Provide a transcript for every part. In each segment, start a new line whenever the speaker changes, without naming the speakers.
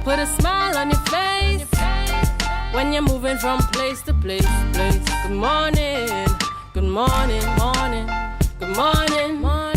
put a smile on your face when you're moving from place to place. Good morning, good morning, morning, good morning, morning.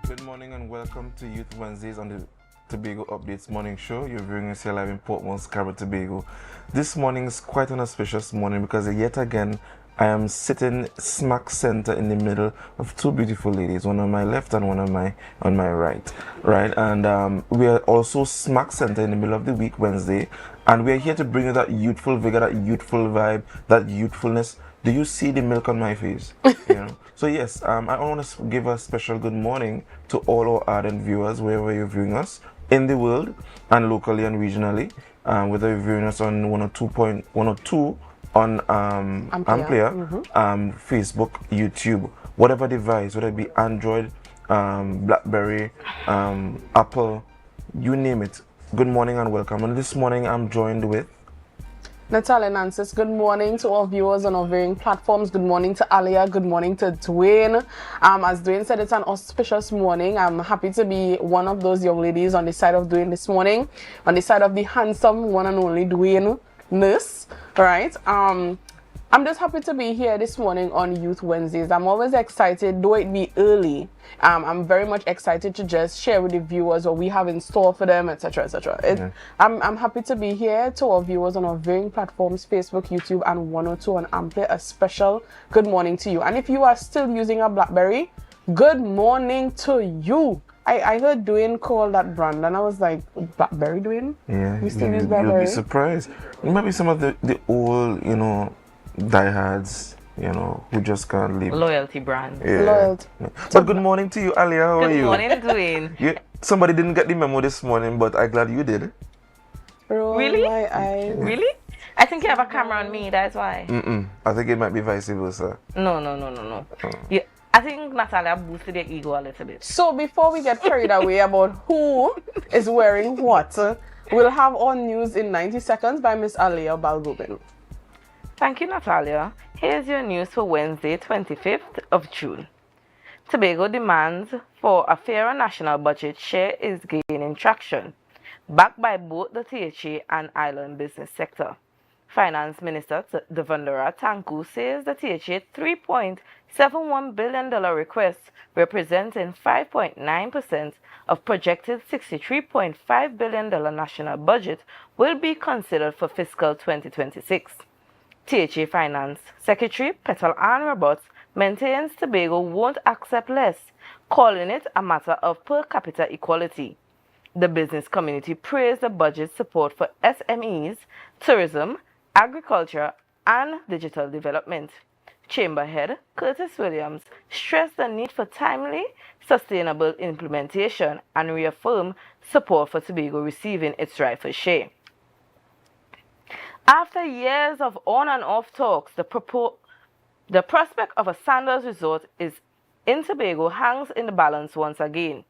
Good morning and welcome to Youth Wednesdays on the Tobago Updates morning show. You're viewing us here live in Port Moresby, Tobago. This morning is quite an auspicious morning because yet again I am sitting smack center in the middle of two beautiful ladies, one on my left and one on my right. And we are also smack center in the middle of the week, Wednesday, and we are here to bring you that youthful vigor, that youthful vibe, that youthfulness. Do you see the milk on my face? You know. So yes, I want to give a special good morning to all our ardent viewers wherever you're viewing us in the world and locally and regionally. Whether you're viewing us on 102 on AMPLIA, Facebook, YouTube, whatever device, whether it be Android, BlackBerry, Apple, you name it. Good morning and welcome. And this morning I'm joined with
Natalia Nancis. Good morning to all viewers on our varying platforms. Good morning to Alia. Good morning to Dwayne. As Dwayne said, it's an auspicious morning. I'm happy to be one of those young ladies on the side of Dwayne this morning, on the side of the handsome one and only Dwayne Nurse. Right? I'm just happy to be here this morning on Youth Wednesdays. I'm always excited, though it be early. I'm very much excited to just share with the viewers what we have in store for them, etc., etc. I'm happy to be here. To our viewers on our varying platforms, Facebook, YouTube, and 102 on AMPLIA, a special good morning to you. And if you are still using a BlackBerry, good morning to you. I heard Dwayne call that brand, and I was like, BlackBerry, Dwayne?
Yeah,
you still use BlackBerry?
You'll be surprised. Maybe some of the old, diehards, who just can't leave.
Loyalty brand.
Yeah.
Loyalty.
But good morning to you, Alia. How are you?
Good morning, Dwayne.
Somebody didn't get the memo this morning, but I'm glad you did.
Really?
My eyes.
Really? I think you have a camera on me, that's why.
I think it might be vice versa.
No. Yeah, I think Natalia boosted your ego a little bit.
So before we get carried away about who is wearing what, we'll have our news in 90 seconds by Miss Alia Balgobin.
Thank you, Natalia. Here's your news for Wednesday, 25th of June. Tobago demands for a fairer national budget share is gaining traction, backed by both the THA and island business sector. Finance Minister Devendra Tanku says the THA $3.71 billion request, representing 5.9% of projected $63.5 billion national budget, will be considered for fiscal 2026. THA Finance Secretary Petal Ann Roberts maintains Tobago won't accept less, calling it a matter of per capita equality. The business community praised the budget support for SMEs, tourism, agriculture, and digital development. Chamber Head Curtis Williams stressed the need for timely, sustainable implementation and reaffirmed support for Tobago receiving its rightful share. After years of on and off talks, the prospect of a Sandals resort in Tobago hangs in the balance once again.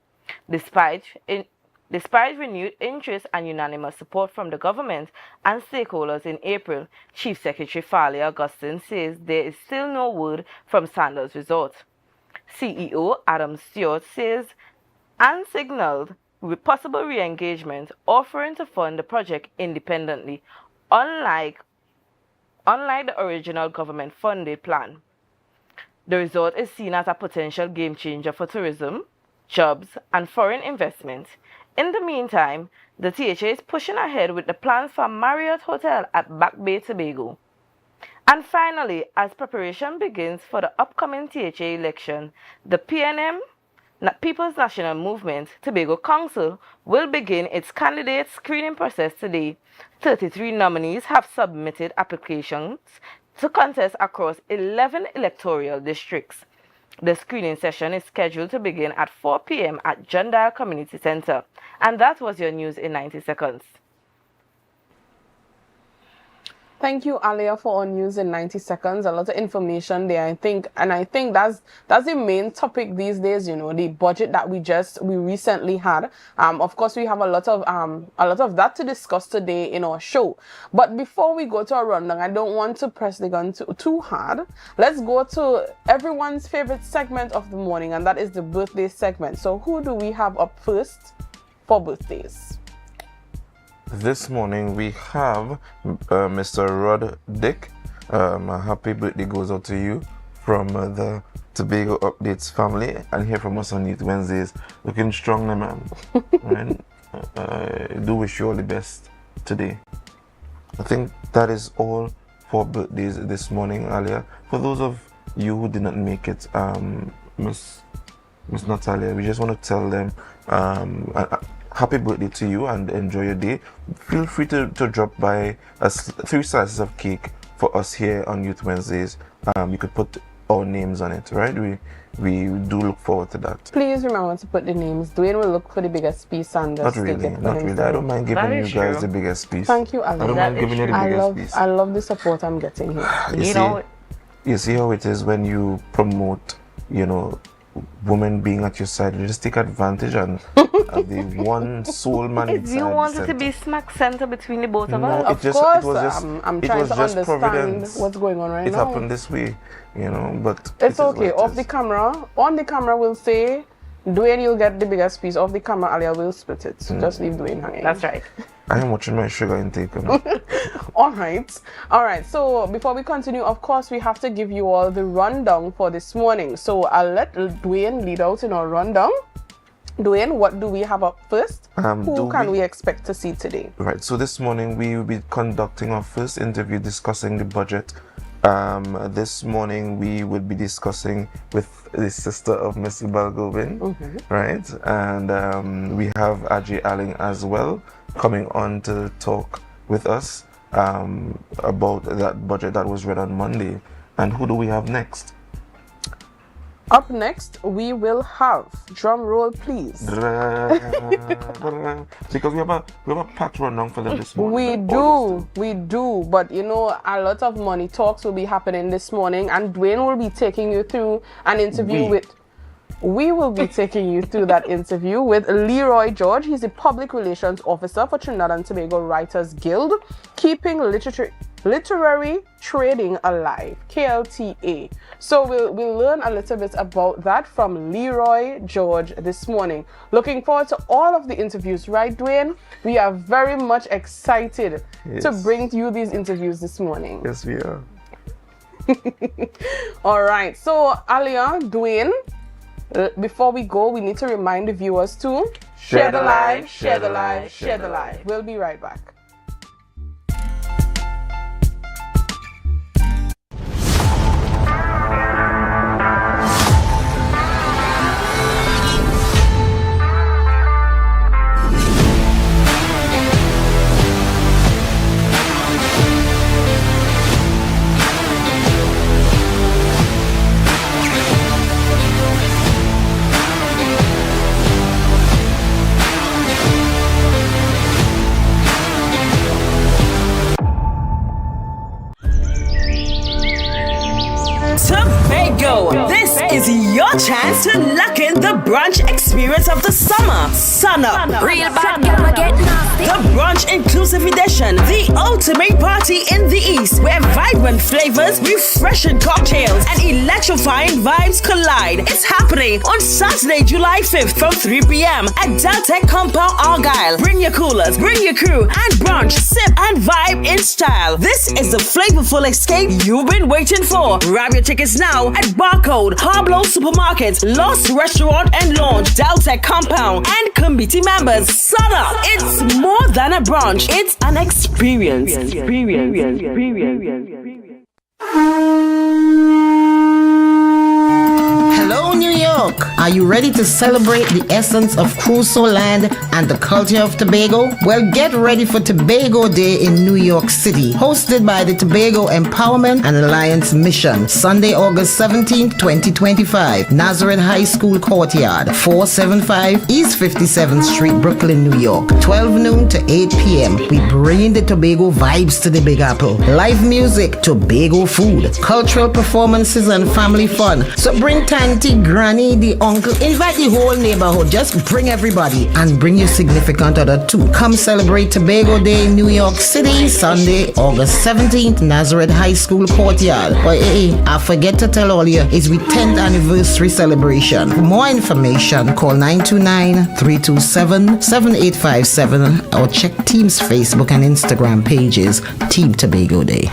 Despite renewed interest and unanimous support from the government and stakeholders in April, Chief Secretary Farley Augustine says there is still no word from Sandals Resort. CEO Adam Stewart says and signaled with possible re-engagement, offering to fund the project independently, unlike the original government-funded plan. The resort is seen as a potential game-changer for tourism, jobs, and foreign investment. In the meantime, the THA is pushing ahead with the plans for Marriott Hotel at Back Bay, Tobago. And finally, as preparation begins for the upcoming THA election, the PNM, People's National Movement, Tobago Council, will begin its candidate screening process today. 33 nominees have submitted applications to contest across 11 electoral districts. The screening session is scheduled to begin at 4 p.m. at Jundal Community Center. And that was your news in 90 seconds.
Thank you, Alia, for our news in 90 seconds. A lot of information there, I think. And I think that's the main topic these days, you know, the budget that we recently had. Of course, we have a lot of that to discuss today in our show. But before we go to our rundown, I don't want to press the gun too hard. Let's go to everyone's favorite segment of the morning, and that is the birthday segment. So who do we have up first for birthdays?
This morning we have Mr. Rod Dick. A happy birthday goes out to you from the Tobago Updates family, and here from us on Youth Wednesdays. Looking strong, man. Right? Do wish you all the best today. I think that is all for birthdays this morning, Alia. For those of you who did not make it, Miss Natalia, we just want to tell them happy birthday to you and enjoy your day. Feel free to drop by 3 slices of cake for us here on Youth Wednesdays. You could put our names on it, right? We do look forward to that.
Please remember to put the names. Dwayne will look for the biggest piece and
not really. I don't mind giving you guys the biggest piece.
Thank you, Ali.
I don't mind giving you the biggest piece.
I love the support I'm getting here.
You see how it is when you promote, you know, women being at your side. You just take advantage and the one soul man inside.
You want it to be smack center between the both of us?
Of course, I'm trying to understand what's going on right now.
It happened this way, you know, but
it's okay. Off the camera, on the camera, we'll say, Dwayne, you'll get the biggest piece. Off the camera, Alia will split it. Just leave Dwayne hanging.
That's right.
I am watching my sugar intake.
All right. So before we continue, of course, we have to give you all the rundown for this morning. So I'll let Dwayne lead out in our rundown. Dwayne, what do we have up first? Who can we expect to see today? Right.
So this morning we will be conducting our first interview discussing the budget. This morning we will be discussing with the sister of Miss Balgovin, right? And we have Ajay Alling as well coming on to talk with us about that budget that was read on Monday. And who do we have next?
Up next, we will have, drum roll please.
Because we have a packed rundown for them this morning.
We do, but you know, a lot of money talks will be happening this morning, and Dwayne will be taking you through an interview we will be taking you through that interview with Leroy George. He's the Public Relations Officer for Trinidad and Tobago Writers Guild, keeping literary trading alive, KLTA. So we'll learn a little bit about that from Leroy George this morning. Looking forward to all of the interviews, right, Dwayne? We are very much excited to bring you these interviews this morning.
Yes, we are.
All right. So, Alia, Dwayne, before we go, we need to remind the viewers to share the live, share the live, share the live. We'll be right back.
Tobago, this is your chance to lock in the brunch experience of the summer. Sun up,
real bad girl get nasty.
The brunch inclusive edition, the ultimate party in the East, where vibrant flavors, refreshing cocktails, and electrifying vibes collide. It's happening on Saturday, July 5th from 3 p.m. at Deltec Compound, Argyle. Bring your coolers, bring your crew, and brunch, sip, and vibe in style. This is the flavorful escape you've been waiting for. Grab your tickets now at Barcode, Pablo Supermarket, Lost Restaurant and Lounge, Deltec Compound, and committee members. Sun up! It's more than a brunch, it's an experience.
Hello, New York. Are you ready to celebrate the essence of Crusoe land and the culture of Tobago? Well, get ready for Tobago Day in New York City, hosted by the Tobago Empowerment and Alliance Mission, Sunday, August 17, 2025, Nazareth High School Courtyard, 475 East 57th Street, Brooklyn, New York, 12 noon to 8 p.m. We bring the Tobago vibes to the Big Apple. Live music, Tobago food, cultural performances and family fun. So bring Tanty, Granny, the uncle, invite the whole neighborhood. Just bring everybody and bring your significant other too. Come celebrate Tobago Day in New York City, Sunday, August 17th, Nazareth High School Courtyard. But I forget to tell all you, it's we 10th anniversary celebration. For more information, call 929-327-7857 or check Team's Facebook and Instagram pages, Team Tobago Day.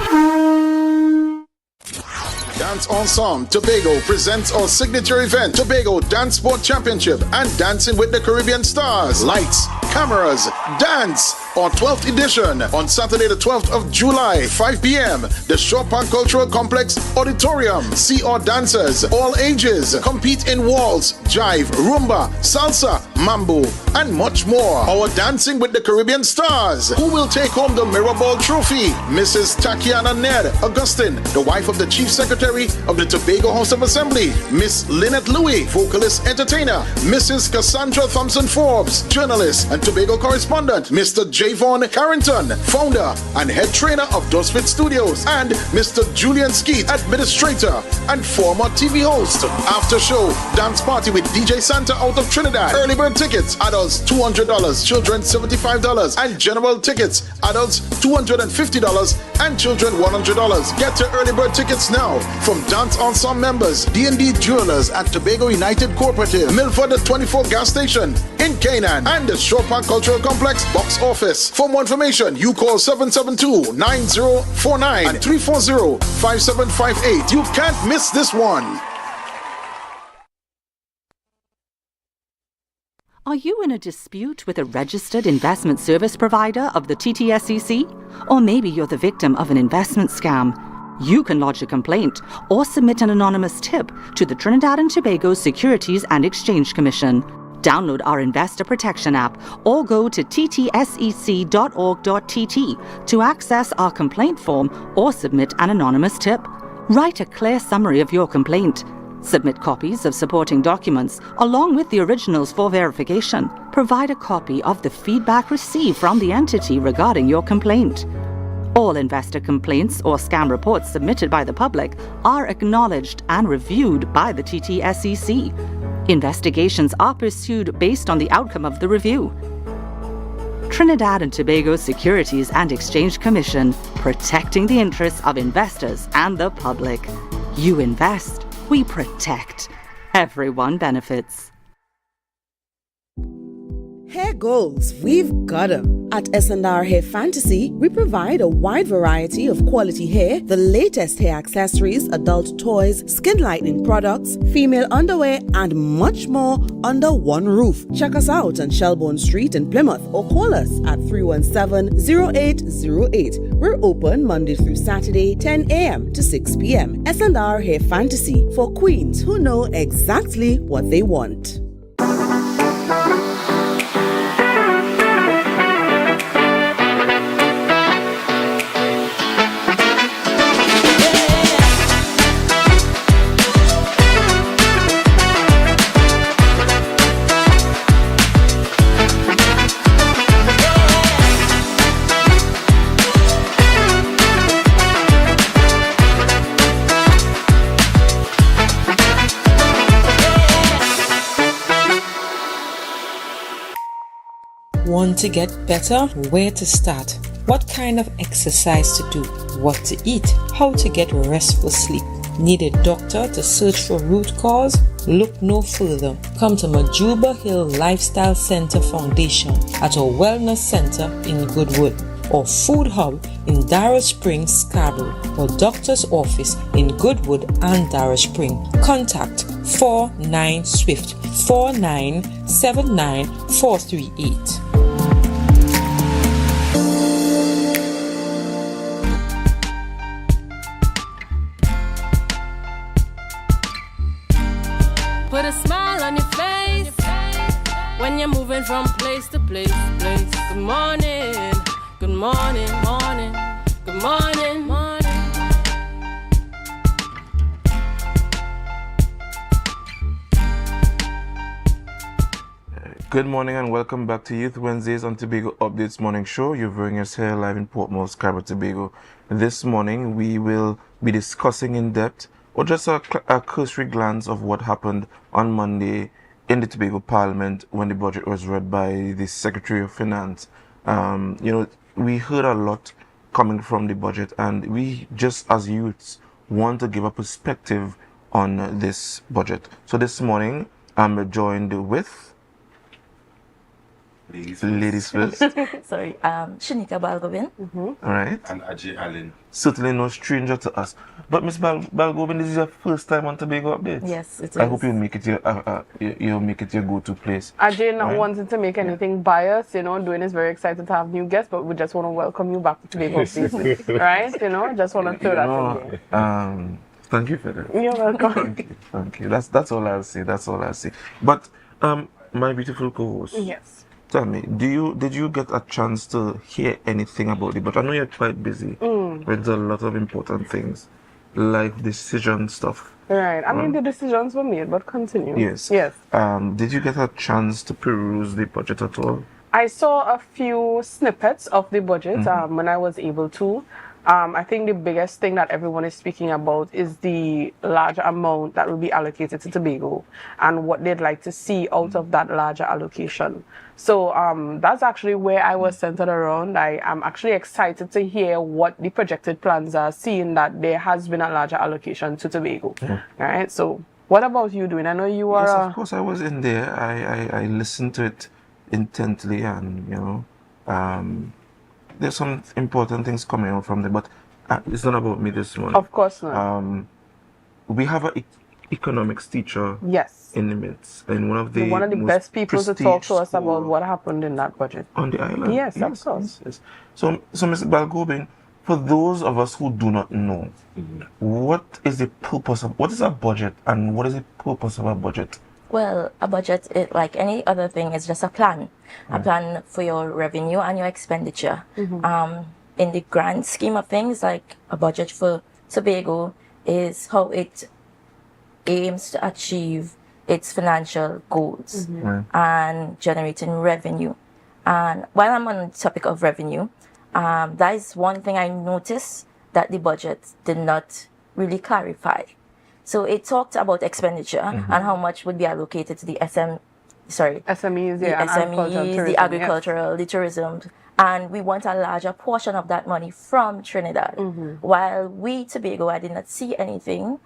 Dance Ensemble Tobago presents our signature event, Tobago Dance Sport Championship and Dancing with the Caribbean Stars. Lights, cameras, dance on 12th edition on Saturday the 12th of July, 5 p.m. The Shore Park Cultural Complex Auditorium. See our dancers, all ages, compete in waltz, jive, rumba, salsa, mambo, and much more. Our Dancing with the Caribbean Stars. Who will take home the Mirror Ball Trophy? Mrs. Takiana Ned Augustine, the wife of the Chief Secretary of the Tobago House of Assembly. Miss Lynette Louis, vocalist entertainer. Mrs. Cassandra Thompson Forbes, journalist and Tobago correspondent. Mr. Javon Carrington, founder and head trainer of Dosfit Studios. And Mr. Julian Skeet, administrator and former TV host. After show, dance party with DJ Santa out of Trinidad. Early bird tickets, adults $200, children $75, and general tickets, adults $250 and children $100. Get your early bird tickets now from Dance Ensemble members, D&D Jewelers at Tobago United Cooperative, Milford the 24 gas station in Canaan, and the Shore Park Cultural Complex box office. For more information, you call 772-9049 and 340-5758. You can't miss this one.
Are you in a dispute with a registered investment service provider of the TTSEC? Or maybe you're the victim of an investment scam? You can lodge a complaint or submit an anonymous tip to the Trinidad and Tobago Securities and Exchange Commission. Download our Investor Protection app or go to ttsec.org.tt to access our complaint form or submit an anonymous tip. Write a clear summary of your complaint. Submit copies of supporting documents along with the originals for verification. Provide a copy of the feedback received from the entity regarding your complaint. All investor complaints or scam reports submitted by the public are acknowledged and reviewed by the TTSEC. Investigations are pursued based on the outcome of the review. Trinidad and Tobago Securities and Exchange Commission, protecting the interests of investors and the public. You invest, we protect. Everyone benefits.
Hair goals, we've got 'em. At S&R Hair Fantasy, we provide a wide variety of quality hair, the latest hair accessories, adult toys, skin lightening products, female underwear, and much more under one roof. Check us out on Shelbourne Street in Plymouth or call us at 317-0808. We're open Monday through Saturday, 10 a.m. to 6 p.m. S&R Hair Fantasy for queens who know exactly what they want.
Want to get better? Where to start? What kind of exercise to do? What to eat? How to get restful sleep? Need a doctor to search for root cause? Look no further. Come to Majuba Hill Lifestyle Center Foundation at our Wellness Center in Goodwood, or Food Hub in Darrow Springs, Scarborough, or Doctor's Office in Goodwood and Darrow Spring. Contact 49 Swift 4979 438.
Put a smile on your you're moving from place to place. Good morning, good morning, morning, good morning, morning.
Good morning and welcome back to Youth Wednesdays on Tobago Updates Morning Show. You're viewing us here live in Portmore, Scarborough, Tobago. This morning we will be discussing in depth or just a cursory glance of what happened on Monday in the Tobago Parliament when the budget was read by the Secretary of Finance. We heard a lot coming from the budget, and we just as youths want to give a perspective on this budget. So this morning I'm joined with Ladies first.
Sorry, Shanika Balgobin.
All right.
And Ajay Allen.
Certainly no stranger to us. But Miss Balgobin, this is your first time on Tobago Updates.
Yes, it is.
I hope you'll make it you'll make it your go-to place.
Ajay not wanting to make anything biased, Dwayne is very excited to have new guests, but we just want to welcome you back to Tobago Updates. Right? Just want to throw that in there.
Thank you for that.
You're welcome.
Thank you. That's all I'll say. That's all I'll say. But my beautiful co-host.
Yes.
Tell me, did you get a chance to hear anything about it? But I know you're quite busy with a lot of important things, life decision stuff.
Right. I mean, the decisions were made, but continue.
Yes.
Yes.
Did you get a chance to peruse the budget at all?
I saw a few snippets of the budget when I was able to. I think the biggest thing that everyone is speaking about is the larger amount that will be allocated to Tobago and what they'd like to see out of that larger allocation. So that's actually where I was centered around. I am actually excited to hear what the projected plans are, seeing that there has been a larger allocation to Tobago. All right. So what about you doing? I know you are...
Yes, of course I was in there. I listened to it intently, and there's some important things coming out from there, but it's not about me this morning.
Of course not.
We have an economics teacher in the midst, and one of the
best people to talk to us about what happened in that budget.
On the island.
Yes, of course.
Yes. So Mr. Balgobin, for those of us who do not know, what is the purpose of, what is a budget, and what is the purpose of a budget?
Well, a budget, like any other thing, is just a plan. A plan for your revenue and your expenditure. In the grand scheme of things, like a budget for Tobago is how it aims to achieve its financial goals and generating revenue. And while I'm on the topic of revenue, that is one thing I noticed that the budget did not really clarify. So it talked about expenditure and how much would be allocated to the SMEs, the agricultural, the tourism, and we want a larger portion of that money from Trinidad. While we, Tobago, I did not see anything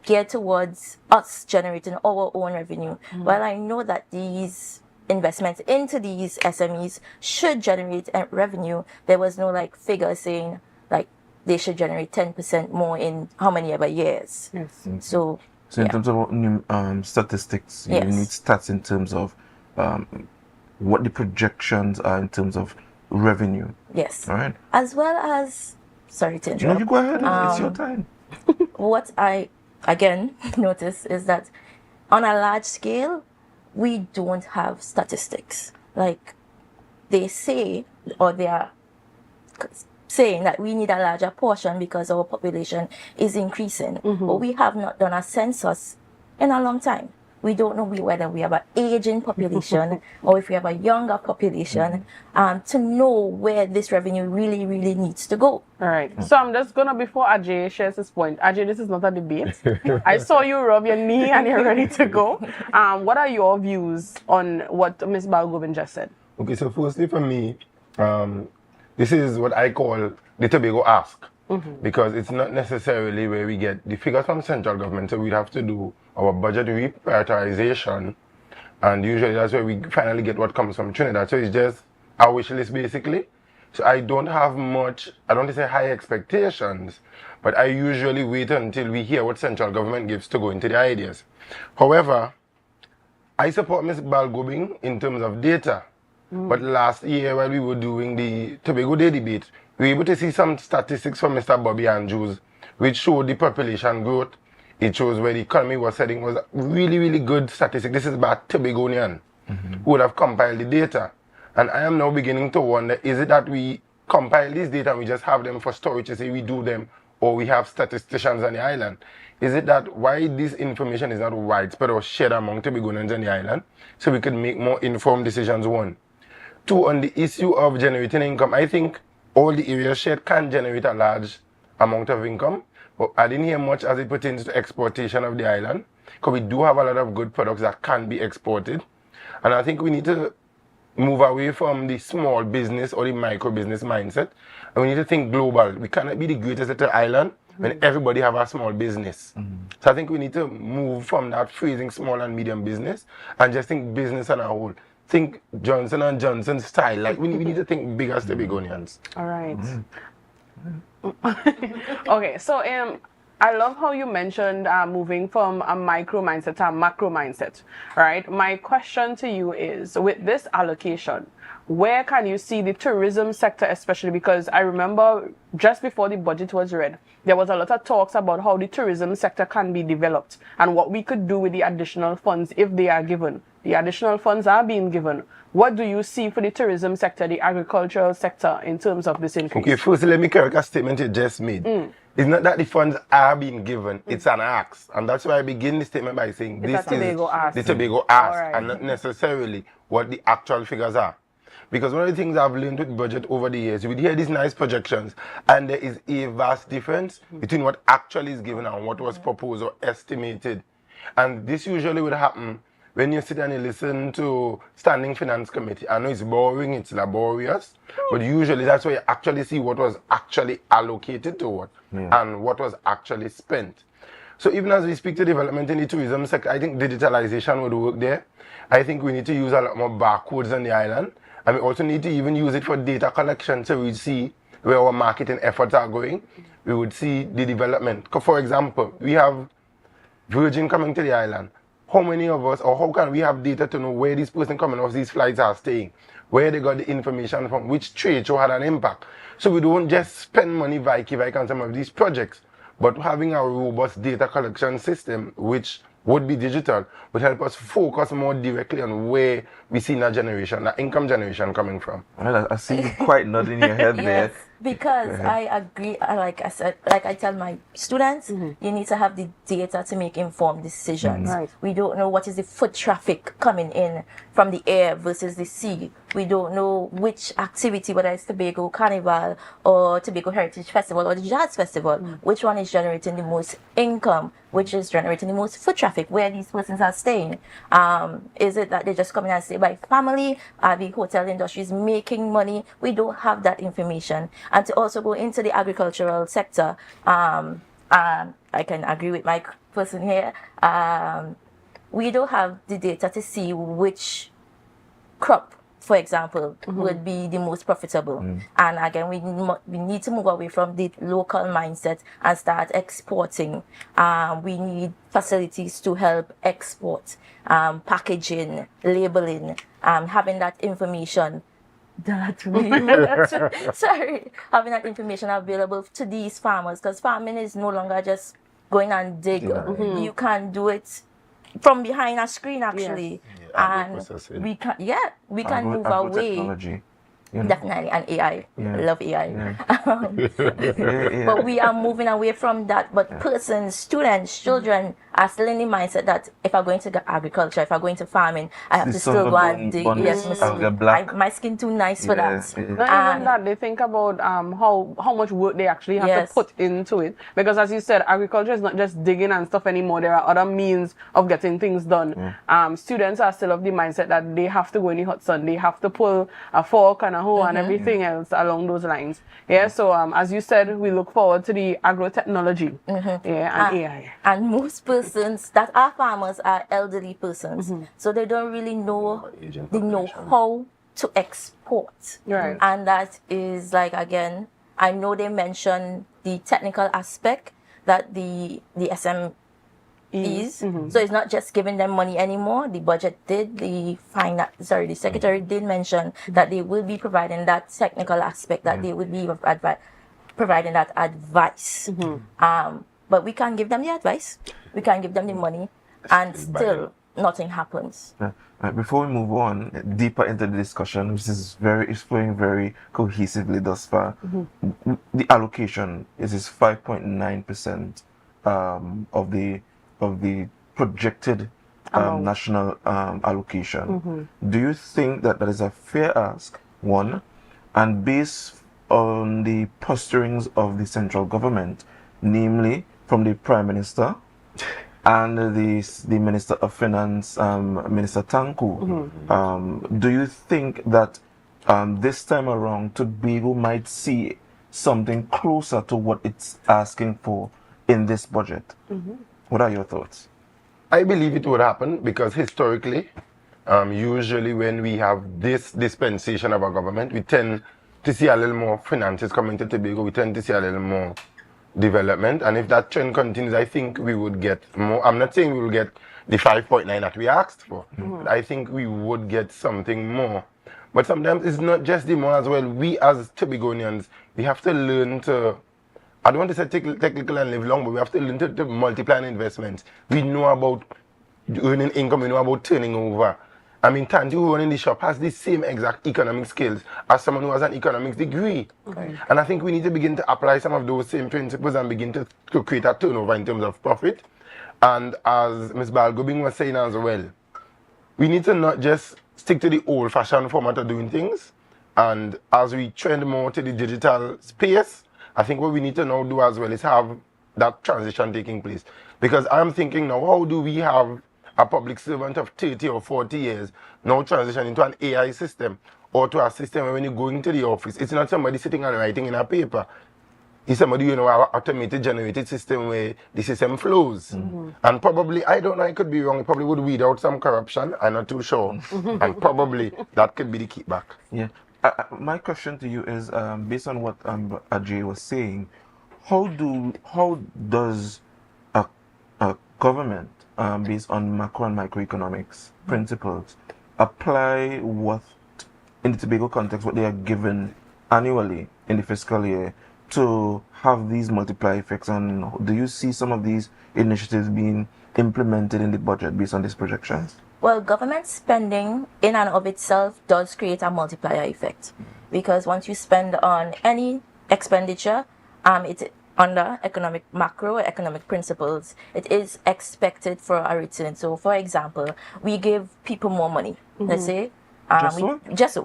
geared towards us generating our own revenue. While I know that these investments into these SMEs should generate revenue, there was no figure saying they should generate 10% more in how many ever years. So
in terms of statistics, you need stats in terms of what the projections are in terms of revenue.
Yes.
All right.
As well as, sorry to interrupt.
No, you go ahead. It's your time.
What I again notice is that on a large scale, we don't have statistics. They say, or they are saying that we need a larger portion because our population is increasing. But we have not done a census in a long time. We don't know whether we have an aging population or if we have a younger population to know where this revenue really, really needs to go.
All right. So I'm just going to, before Ajay shares his point, Ajay, this is not a debate. I saw you rub your knee and you're ready to go. What are your views on what Ms. Balgobin just said?
Okay, so firstly for me, this is what I call the Tobago ask, because it's not necessarily where we get the figures from central government, so we'd have to do our budget reprioritization, and usually that's where we finally get what comes from Trinidad. So it's just our wish list basically. So I don't have much, I don't want to say high expectations, but I usually wait until we hear what central government gives to go into the ideas. However, I support Ms. Balgobin in terms of data. But last year when we were doing the Tobago Day debate, we were able to see some statistics from Mr. Bobby Andrews, which showed the population growth. It shows where the economy was heading, was really, really good statistic. This is about Tobagonian. who would have compiled the data. And I am now beginning to wonder, is it that we compile this data and we just have them for storage to say we do them, or we have statisticians on the island? Is it that why this information is not widespread or shared among Tobagoans on the island, so we could make more informed decisions, one? Two, on the issue of generating income, I think all the areas shared can generate a large amount of income, but I didn't hear much as it pertains to exportation of the island, because we do have a lot of good products that can be exported. And I think we need to move away from the small business or the micro business mindset, and we need to think global. We cannot be the greatest little island when everybody have a small business. So I think we need to move from that phrasing small and medium business and just think business on a whole. Think Johnson and Johnson style. Like we need to think big as Tobagonians.
All right. Okay, so I love how you mentioned moving from a micro mindset to a macro mindset, right? My question to you is, with this allocation, where can you see the tourism sector, especially because I remember just before the budget was read, there was a lot of talks about how the tourism sector can be developed and what we could do with the additional funds if they are given. The additional funds are being given. What do you see for the tourism sector, the agricultural sector, in terms of this increase?
Okay, first let me correct a statement you just made. It's not that the funds are being given, it's an ask. And that's why I begin the statement by saying this is the Tobago ask, and not necessarily what the actual figures are. Because one of the things I've learned with budget over the years, we hear these nice projections, and there is a vast difference between what actually is given and what was proposed or estimated. And this usually would happen when you sit and you listen to Standing Finance Committee. I know it's boring, it's laborious, but usually that's where you actually see what was actually allocated to what and what was actually spent. So even as we speak to development in the tourism sector, I think digitalization would work there. I think we need to use a lot more barcodes on the island. And we also need to even use it for data collection, so we see where our marketing efforts are going. We would see the development. For example, we have Virgin coming to the island. How many of us, or how can we have data to know where this person coming off these flights are staying, where they got the information from, which trade show had an impact? So we don't just spend money vike on some of these projects, but having a robust data collection system, which would be digital, would help us focus more directly on where we see that generation, that income generation coming from.
Well, I see you quite nodding your head there.
Because I agree, like I said, like I tell my students, you need to have the data to make informed decisions. We don't know what is the foot traffic coming in from the air versus the sea. We don't know which activity, whether it's Tobago Carnival or Tobago Heritage Festival or the Jazz Festival, which one is generating the most income, which is generating the most foot traffic, where these persons are staying. Is it that they just come in and stay by family? Are the hotel industry is making money? We don't have that information. And to also go into the agricultural sector, I can agree with my person here. We don't have the data to see which crop, for example, would be the most profitable. And again, we need to move away from the local mindset and start exporting. We need facilities to help export, packaging, labeling, having that information. Having that information available to these farmers, because farming is no longer just going and dig. You can do it from behind a screen actually, and we can move away. Definitely, and AI. Love AI. But we are moving away from that. But persons, students, children are still in the mindset that if I'm going to agriculture, if I'm going to farming, I have to still go and dig. My skin too nice for that.
Not even that, they think about how much work they actually have to put into it. Because as you said, agriculture is not just digging and stuff anymore. There are other means of getting things done. Students are still of the mindset that they have to go in the hot sun. They have to pull a fork and a hoe and everything else along those lines. So as you said, we look forward to the agro-technology and AI.
And most persons that are farmers are elderly persons. So they don't really know how to export. And that is like, again, I know they mentioned the technical aspect that the SM is. So it's not just giving them money anymore. The budget did, the secretary did mention that they will be providing that technical aspect, that they would be providing that advice. But we can't give them the advice. We can't give them the money. And still, nothing happens.
Before we move on deeper into the discussion, which is flowing very cohesively thus far, the allocation is 5.9% of the projected national allocation. Do you think that is a fair ask? One, and based on the posturings of the central government, namely from the Prime Minister and the Minister of Finance, Minister Tanku, do you think that this time around Tobago might see something closer to what it's asking for in this budget? What are your thoughts?
I believe it would happen because historically, usually when we have this dispensation of our government, we tend to see a little more finances coming to Tobago, we tend to see a little more development, and if that trend continues, I think we would get more. I'm not saying we will get the 5.9 that we asked for, but I think we would get something more. But sometimes it's not just the more as well. We as Tobagonians, we have to learn to, I don't want to say technical and live long, but we have to learn to multiply investments. We know about earning income, we know about turning over. I mean, Tanti, who running the shop, has the same exact economic skills as someone who has an economics degree. And I think we need to begin to apply some of those same principles and begin to create a turnover in terms of profit. And as Ms. Balgobing was saying as well, we need to not just stick to the old-fashioned format of doing things. And as we trend more to the digital space, I think what we need to now do as well is have that transition taking place. Because I'm thinking now, how do we have a public servant of 30 or 40 years now transition into an AI system or to a system where when you go into the office, it's not somebody sitting and writing in a paper. It's somebody, an automated generated system where the system flows. And probably, I don't know, I could be wrong, it probably would weed out some corruption, I'm not too sure. And probably that could be the kickback.
Yeah. My question to you is, based on what Ajay was saying, how does a government, based on macro and microeconomics principles, apply what, in the Tobago context, what they are given annually in the fiscal year to have these multiply effects? And do you see some of these initiatives being implemented in the budget based on these projections?
Well, government spending in and of itself does create a multiplier effect, because once you spend on any expenditure, it's under macroeconomic principles, it is expected for a return. So, for example, we give people more money. Let's say, just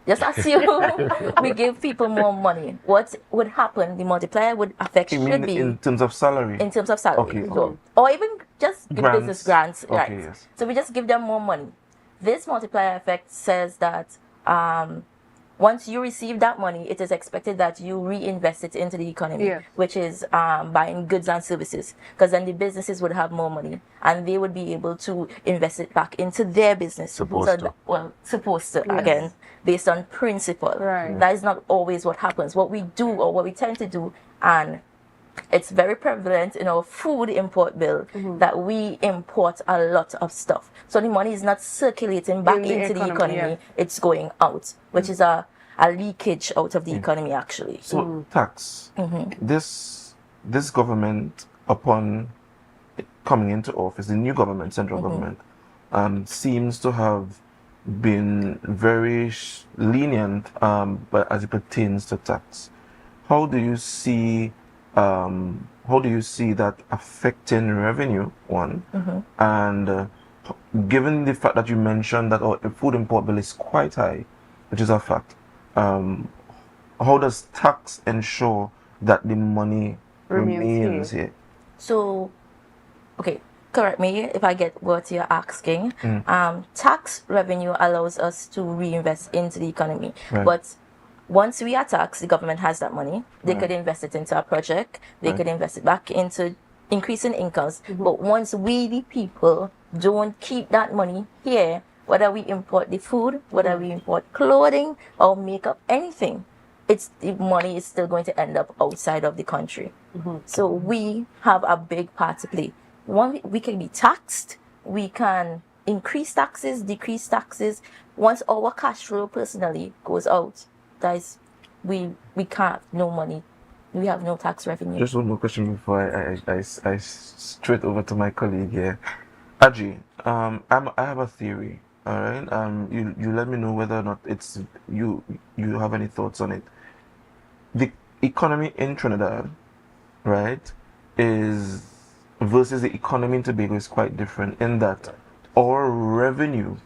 assume we give people more money. What would happen? The multiplier would affect.
You mean in terms of salary?
In terms of salary,
okay.
Or even just give
grants.
Business grants,
okay,
right?
Yes.
So we just give them more money. This multiplier effect says that once you receive that money, it is expected that you reinvest it into the economy, which is buying goods and services, because then the businesses would have more money and they would be able to invest it back into their business. Supposed to, again, based on principle. That is not always what happens. What we do, or what we tend to do, and it's very prevalent in our food import bill, that we import a lot of stuff. So the money is not circulating back into the economy, it's going out, which is a leakage out of the economy, actually.
So tax, this government, upon coming into office, the new government, central government, seems to have been very lenient, but as it pertains to tax. How do you see that affecting revenue, one? And given the fact that you mentioned that our food import bill is quite high, which is a fact, how does tax ensure that the money remains here?
So, okay, correct me if I get what you're asking. Tax revenue allows us to reinvest into the economy, but once we are taxed, the government has that money. They could invest it into a project. They could invest it back into increasing incomes. But once we, the people, don't keep that money here, whether we import the food, whether we import clothing or makeup, anything, the money is still going to end up outside of the country. So we have a big part to play. We can be taxed. We can increase taxes, decrease taxes. Once our cash flow personally goes out, guys, we can't, no money. We have no tax revenue.
Just one more question before I straight over to my colleague here. Aji, I have a theory. All right. You let me know whether or not it's you have any thoughts on it. The economy in Trinidad, right, is versus the economy in Tobago is quite different in that our revenue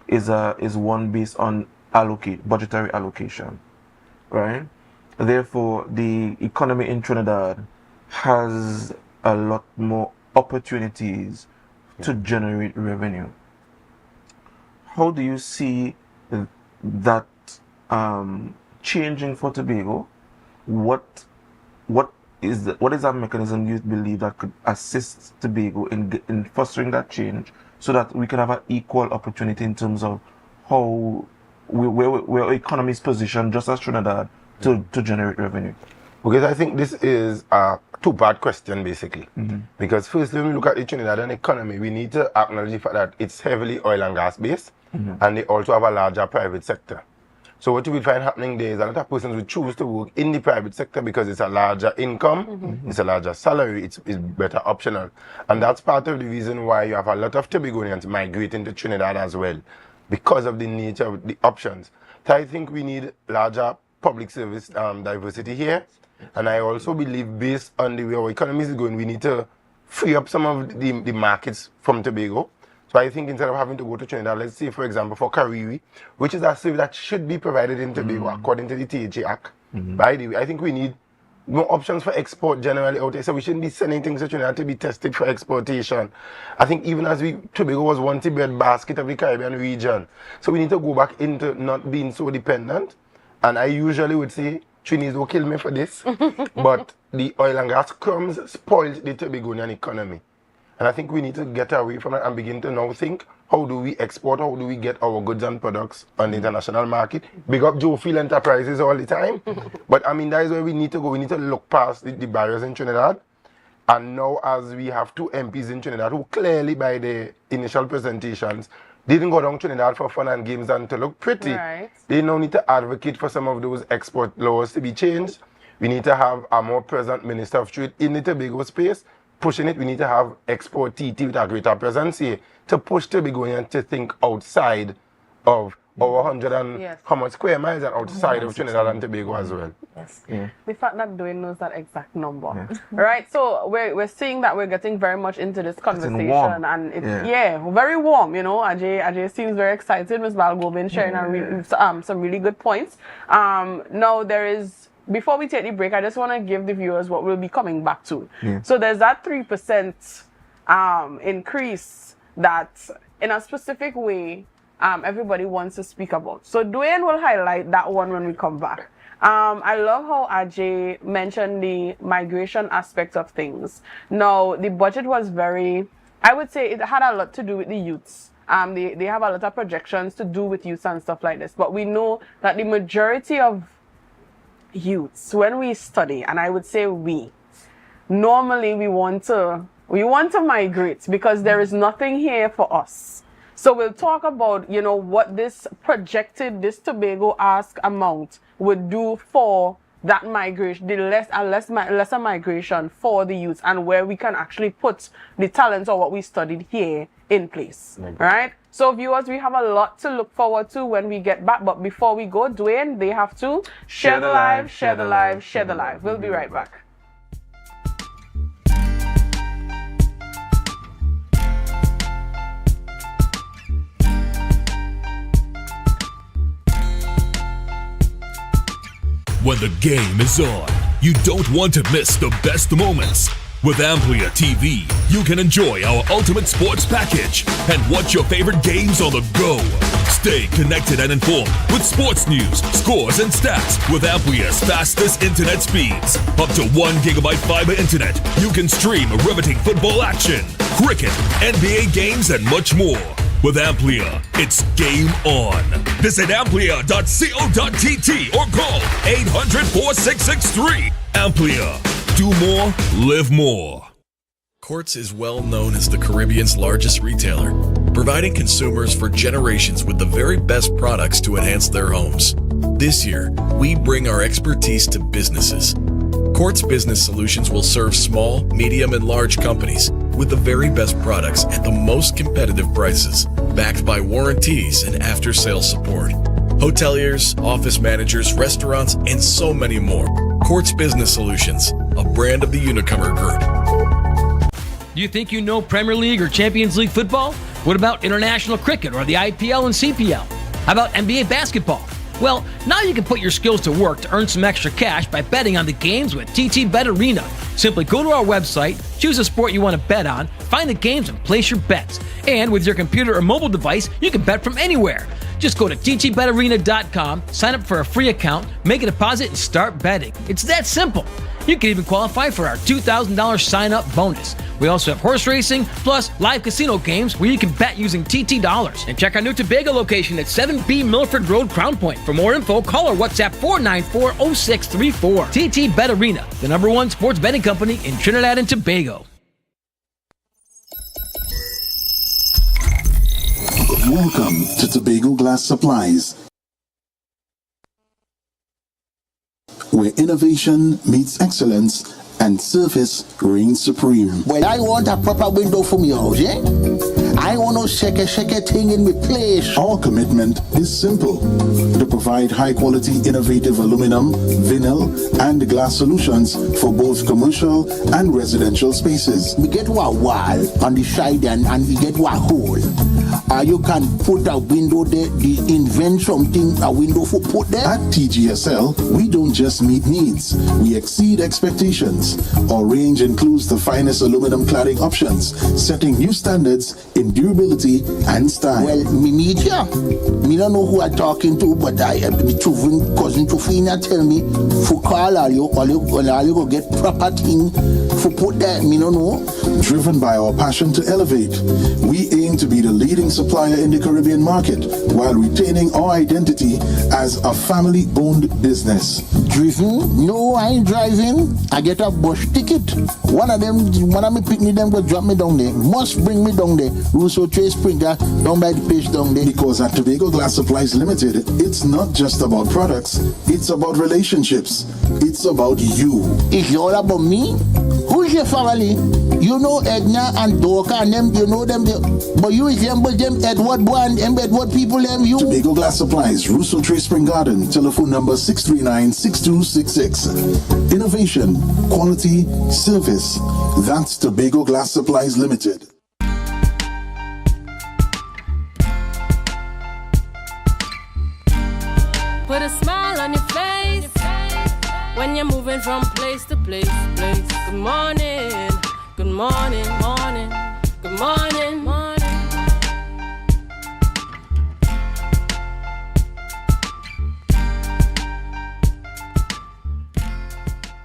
is one based on budgetary allocation, right? Therefore, the economy in Trinidad has a lot more opportunities to generate revenue. How do you see that changing for Tobago? What is that mechanism you believe that could assist Tobago in fostering that change so that we can have an equal opportunity in terms of how where our economy is positioned just as Trinidad to generate revenue?
Because I think this is a two-part question basically. Because first, when we look at the Trinidadian economy, we need to acknowledge the fact that it's heavily oil and gas based, and they also have a larger private sector. So what you will find happening there is a lot of persons will choose to work in the private sector because it's a larger income, it's a larger salary, it's better optional. And that's part of the reason why you have a lot of Tobagonians migrating to Trinidad as well, because of the nature of the options. So I think we need larger public service diversity here. And I also believe, based on the way our economy is going, we need to free up some of the markets from Tobago. So I think instead of having to go to Trinidad, let's say, for example, for Kariri, which is a service that should be provided in Tobago according to the THA Act. By the way, I think we need more options for export generally out there. So we shouldn't be sending things to Trinidad to be tested for exportation. I think even as Tobago was once the breadbasket of the Caribbean region. So we need to go back into not being so dependent. And I usually would say, Trinis will kill me for this, but the oil and gas crumbs spoiled the Tobagonian economy. And I think we need to get away from it and begin to now think, how do we export, how do we get our goods and products on the international market? Big up Joe Field Enterprises all the time. But I mean, that is where we need to go. We need to look past the barriers in Trinidad. And now, as we have two MPs in Trinidad who clearly, by the initial presentations, didn't go down Trinidad for fun and games and to look pretty.
Right.
They now need to advocate for some of those export laws to be changed. We need to have a more present Minister of Trade in the Tobago space, pushing it. We need to have export TT with a greater presence here to push Tobagonians to think outside of our 100 and how much square miles and outside of Trinidad and Tobago as well.
Yes. The fact that Dwayne knows that exact number. Right, so we're seeing that we're getting very much into this conversation, and it's very warm, you know. Ajay seems very excited. Ms. Balgobin sharing some really good points. Now there is, before we take the break, I just want to give the viewers what we'll be coming back to. So there's that 3% increase that in a specific way everybody wants to speak about. So Dwayne will highlight that one when we come back. I love how Ajay mentioned the migration aspect of things. Now, the budget was very, I would say it had a lot to do with the youths. They have a lot of projections to do with youths and stuff like this. But we know that the majority of youths, when we study, and I would say normally we want to migrate because there is nothing here for us. So we'll talk about, you know, what this Tobago ask amount would do for that migration, the lesser migration for the youth, and where we can actually put the talents or what we studied here in place. Right? So viewers, we have a lot to look forward to when we get back. But before we go, Dwayne, they have to share the live, share the live, share the live. We'll be right back.
When the game is on, you don't want to miss the best moments. With AMPLIA TV, you can enjoy our ultimate sports package and watch your favorite games on the go. Stay connected and informed with sports news, scores, and stats with AMPLIA's fastest internet speeds. Up to 1 GB fiber internet, you can stream riveting football action, cricket, NBA games, and much more. With AMPLIA, it's game on. Visit amplia.co.tt or call 800-4663. AMPLIA. Do more, live more.
Quartz is well known as the Caribbean's largest retailer, providing consumers for generations with the very best products to enhance their homes. This year, we bring our expertise to businesses. Quartz Business Solutions will serve small, medium, and large companies with the very best products at the most competitive prices, backed by warranties and after-sales support. Hoteliers, office managers, restaurants, and so many more. Quartz Business Solutions, a brand of the Unicomer Group.
Do you think you know Premier League or Champions League football? What about international cricket or the IPL and CPL? How about NBA basketball? Well, now you can put your skills to work to earn some extra cash by betting on the games with TT Bet Arena. Simply go to our website, choose a sport you want to bet on, find the games and place your bets. And with your computer or mobile device, you can bet from anywhere. Just go to ttbetarena.com, sign up for a free account, make a deposit, and start betting. It's that simple. You can even qualify for our $2,000 sign-up bonus. We also have horse racing, plus live casino games where you can bet using TT dollars. And check our new Tobago location at 7B Milford Road, Crown Point. For more info, call or WhatsApp 494-0634. TT Bet Arena, the #1 sports betting company in Trinidad and Tobago.
Welcome to Tobago Glass Supplies, where innovation meets excellence and service reigns supreme.
Well, I want a proper window for me house, yeah? I want no shake thing in my place.
Our commitment is simple: to provide high-quality, innovative aluminum, vinyl, and glass solutions for both commercial and residential spaces.
We get one wall on the side and we get one hole. You can put a window there, invent something, a window for put there.
At TGSL, we don't just meet needs, we exceed expectations. Our range includes the finest aluminum cladding options, setting new standards in durability and style.
Well, me meet ya. Me don't know who I'm talking to, but I have the cousin Tufina tell me for call all you go get proper thing for put there. Me don't know.
Driven by our passion to elevate, we aim to be the leading supplier in the Caribbean market while retaining our identity as a family-owned business.
Driven? No, I ain't driving. I get a bus ticket. One of me picnic them go drop me down there. Must bring me down there. Russo Trace Springer down by the page down there.
Because at Tobago Glass Supplies Limited, it's not just about products, it's about relationships. It's about you.
It's all about me? Who's your family? You know Edna and Dorka and them, you know them, but you resemble them Edward boy and Edward people them you.
Tobago Glass Supplies, Russo Trace Spring Garden, telephone number 639-6266. Innovation, quality, service. That's Tobago Glass Supplies Limited.
Put a smile on your face when you're moving from place to place. Good morning, good morning, morning, good morning, morning.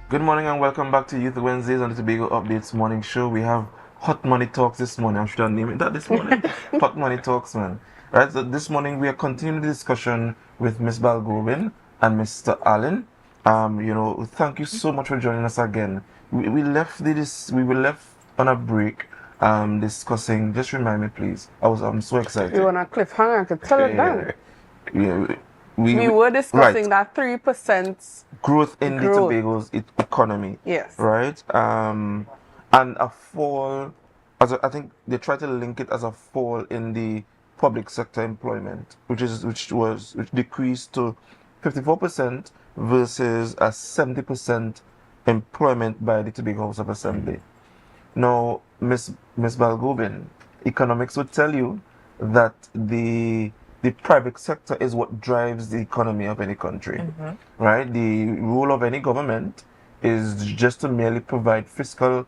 Good morning and welcome back to Youth Wednesdays on the Tobago Updates morning show. We have Hot Money Talks this morning. I'm sure I'm naming that this morning. Hot Money Talks, man. Right, so this morning we are continuing the discussion with Ms. Balgobin and Mr. Allen. Thank you so much for joining us again. We were left on a break discussing, just remind me please. I'm so excited.
You want a cliffhanger, I could tell it down.
Yeah.
We were discussing that 3%
growth in the Tobago's economy.
Yes.
Right? And a fall, I think they try to link it as a fall in the public sector employment, which decreased to 54% versus a 70% employment by the Tobago House of Assembly. Now, Ms. Balgobin, economics would tell you that the private sector is what drives the economy of any country, right? The role of any government is just to merely provide fiscal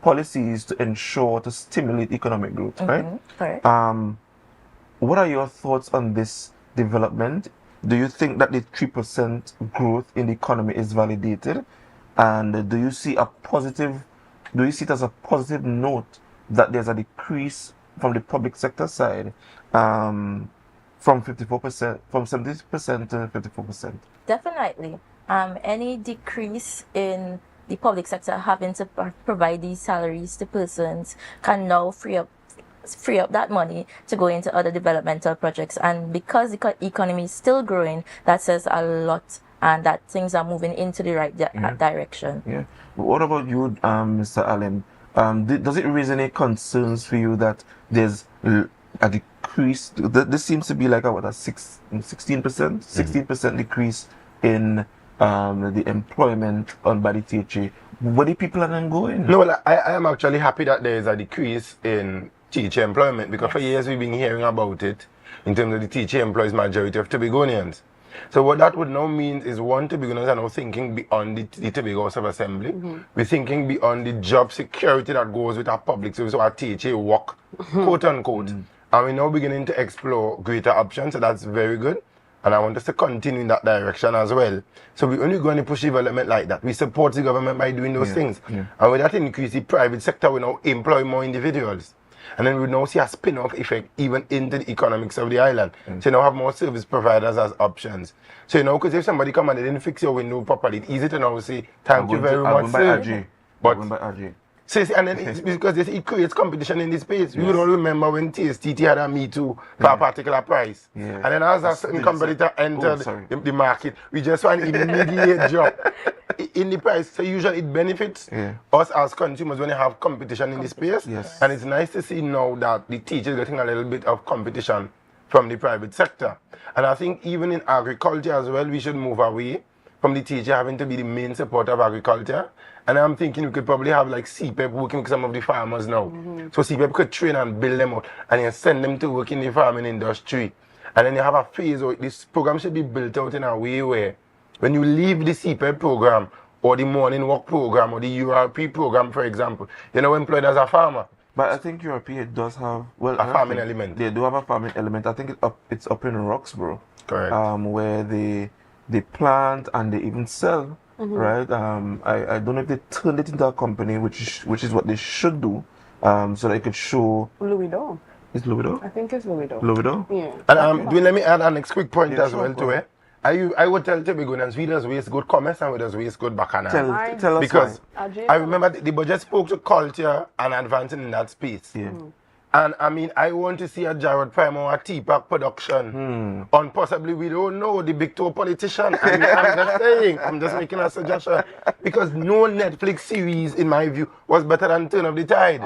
policies to ensure, to stimulate economic growth, right?
Correct.
What are your thoughts on this development? Do you think that the 3% growth in the economy is validated? And do you see it as a positive note that there's a decrease from the public sector side from 70% to 54%?
Definitely. Any decrease in the public sector having to provide these salaries to persons can now free up that money to go into other developmental projects. And because the economy is still growing, that says a lot, and that things are moving into the right direction.
Yeah. What about you, Mr. Allen? does it raise any concerns for you that there's a decrease? This seems to be like a 16% decrease in the employment by the THA. Where the people are then going?
No, well, I am actually happy that there is a decrease in teacher employment, because for years we've been hearing about it in terms of the teacher employs majority of Tobagonians. So what that would now mean is, one, Tobagonians are now thinking beyond the Tobago House of Assembly. We're thinking beyond the job security that goes with our public service, or our THA work, quote unquote. And we're now beginning to explore greater options, so that's very good. And I want us to continue in that direction as well. So we're only going to push development like that. We support the government by doing those things. And with that increase, the private sector will now employ more individuals. And then we now see a spin-off effect even into the economics of the island. So you now have more service providers as options. So you know, because if somebody come and they didn't fix your window properly, it's easy to now say, thank you very much, sir. But so, and then it's because it creates competition in this space. We would all remember when TSTT had a Me Too for a particular price. And then as a certain competitor entered the market, we just want an immediate drop in the price. So usually it benefits us as consumers when you have competition in this space. And it's nice to see now that the teachers getting a little bit of competition from the private sector. And I think even in agriculture as well, we should move away from the teacher having to be the main supporter of agriculture. And I'm thinking we could probably have like CPEP working with some of the farmers now. So CPEP could train and build them out and then send them to work in the farming industry. And then you have a phase where this program should be built out in a way where when you leave the CPEP program or the morning work program or the URP program, for example, you're now employed as a farmer.
But I think URP does have a
farming element.
They do have a farming element. I think it's up in Roxborough.
Correct.
Where they plant and they even sell. Right, I don't know if they turned it into a company, which is what they should do, so they could show.
Louisville.
Is Louisville?
I think it's Louisville.
Louisville?
Yeah.
And let me add a next quick point as well to it. I would tell Tobagonians, we does waste good commerce and we does waste good bacchanal.
Tell us
because
why.
I remember the budget spoke to culture and advancing in that space. And I mean, I want to see a Jared Prime or a T-Pack production on possibly, we don't know, the big two politician. I mean, I'm just saying, I'm just making a suggestion. Because no Netflix series, in my view, was better than Turn of the Tide.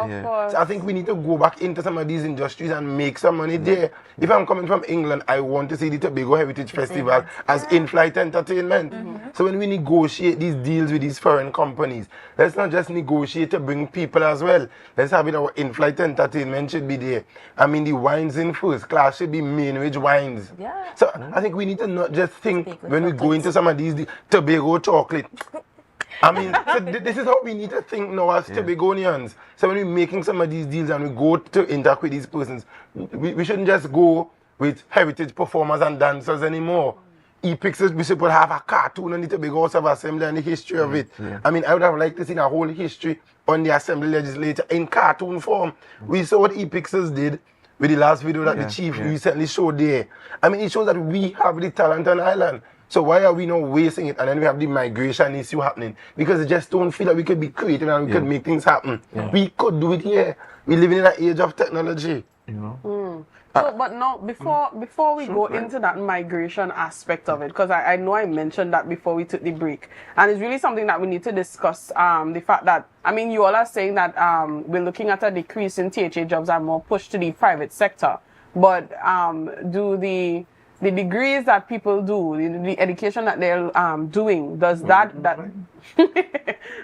So I think we need to go back into some of these industries and make some money there. If I'm coming from England, I want to see the Tobago Heritage Festival as in-flight entertainment. So when we negotiate these deals with these foreign companies, let's not just negotiate to bring people as well. Let's have it our in-flight entertainment should be there. I mean, the wines in first class should be main-rich wines. So I think we need to not just think when we go into some of these Tobago chocolate. I mean, so this is how we need to think now as Tobagonians. So when we're making some of these deals and we go to interact with these persons, we shouldn't just go with heritage performers and dancers anymore. Epics, we should have a cartoon on the Tobago House of Assembly and the history of it. I mean, I would have liked to see a whole history on the Assembly Legislature in cartoon form. We saw what Epixes did with the last video that the chief recently showed there. I mean, it shows that we have the talent on the island. So why are we not wasting it? And then we have the migration issue happening. Because it just don't feel that we could be creative and we could make things happen. We could do it here. We're living in an age of technology.
You know?
So, but now, before we go into that migration aspect of it, because I know I mentioned that before we took the break, and it's really something that we need to discuss, the fact that, I mean, you all are saying that we're looking at a decrease in THA jobs and more push to the private sector, but do the degrees that people do, the education that they're doing, does that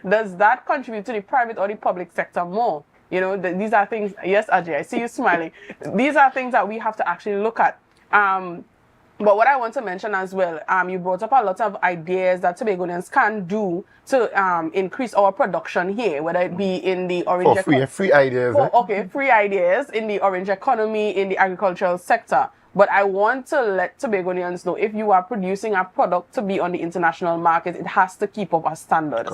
does that contribute to the private or the public sector more? You know, these are things, yes, Ajay, I see you smiling. These are things that we have to actually look at. But what I want to mention as well, you brought up a lot of ideas that Tobagonians can do to increase our production here, whether it be in the orange economy.
Free ideas.
Okay, free ideas in the orange economy, in the agricultural sector. But I want to let Tobagonians know, if you are producing a product to be on the international market, it has to keep up a standard.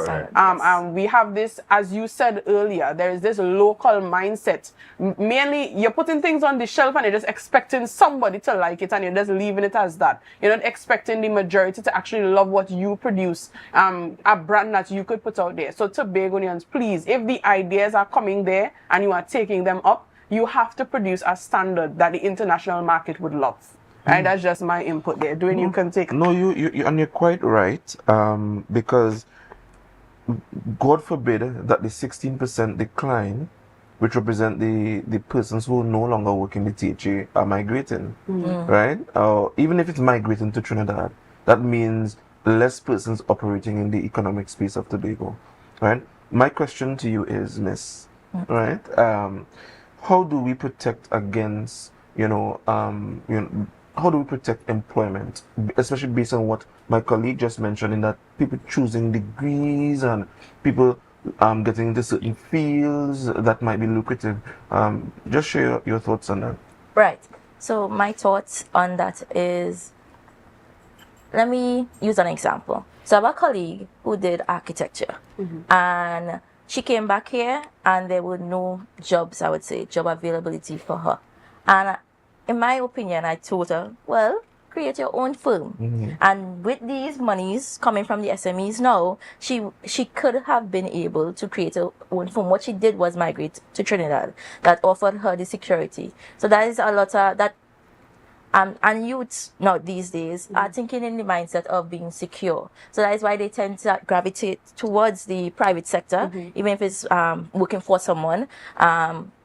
We have this, as you said earlier, there is this local mindset. Mainly, you're putting things on the shelf and you're just expecting somebody to like it and you're just leaving it as that. You're not expecting the majority to actually love what you produce, a brand that you could put out there. So Tobagonians, please, if the ideas are coming there and you are taking them up, you have to produce a standard that the international market would love. Right? That's just my input there. You can take.
No, you and you're quite right. Because God forbid that the 16% decline, which represent the persons who no longer work in the THA, are migrating, right? Even if it's migrating to Trinidad, that means less persons operating in the economic space of Tobago, right? My question to you is, Miss, right? How do we protect against, how do we protect employment, especially based on what my colleague just mentioned, in that people choosing degrees and people getting into certain fields that might be lucrative. Just share your thoughts on that.
Right. So my thoughts on that is, let me use an example. So I have a colleague who did architecture, and she came back here and there were no jobs, I would say, job availability for her. And in my opinion, I told her, well, create your own firm. And with these monies coming from the SMEs now, she could have been able to create her own firm. What she did was migrate to Trinidad. That offered her the security. So that is a lot of that. And youths now these days are thinking in the mindset of being secure. So that is why they tend to gravitate towards the private sector, even if it's working for someone,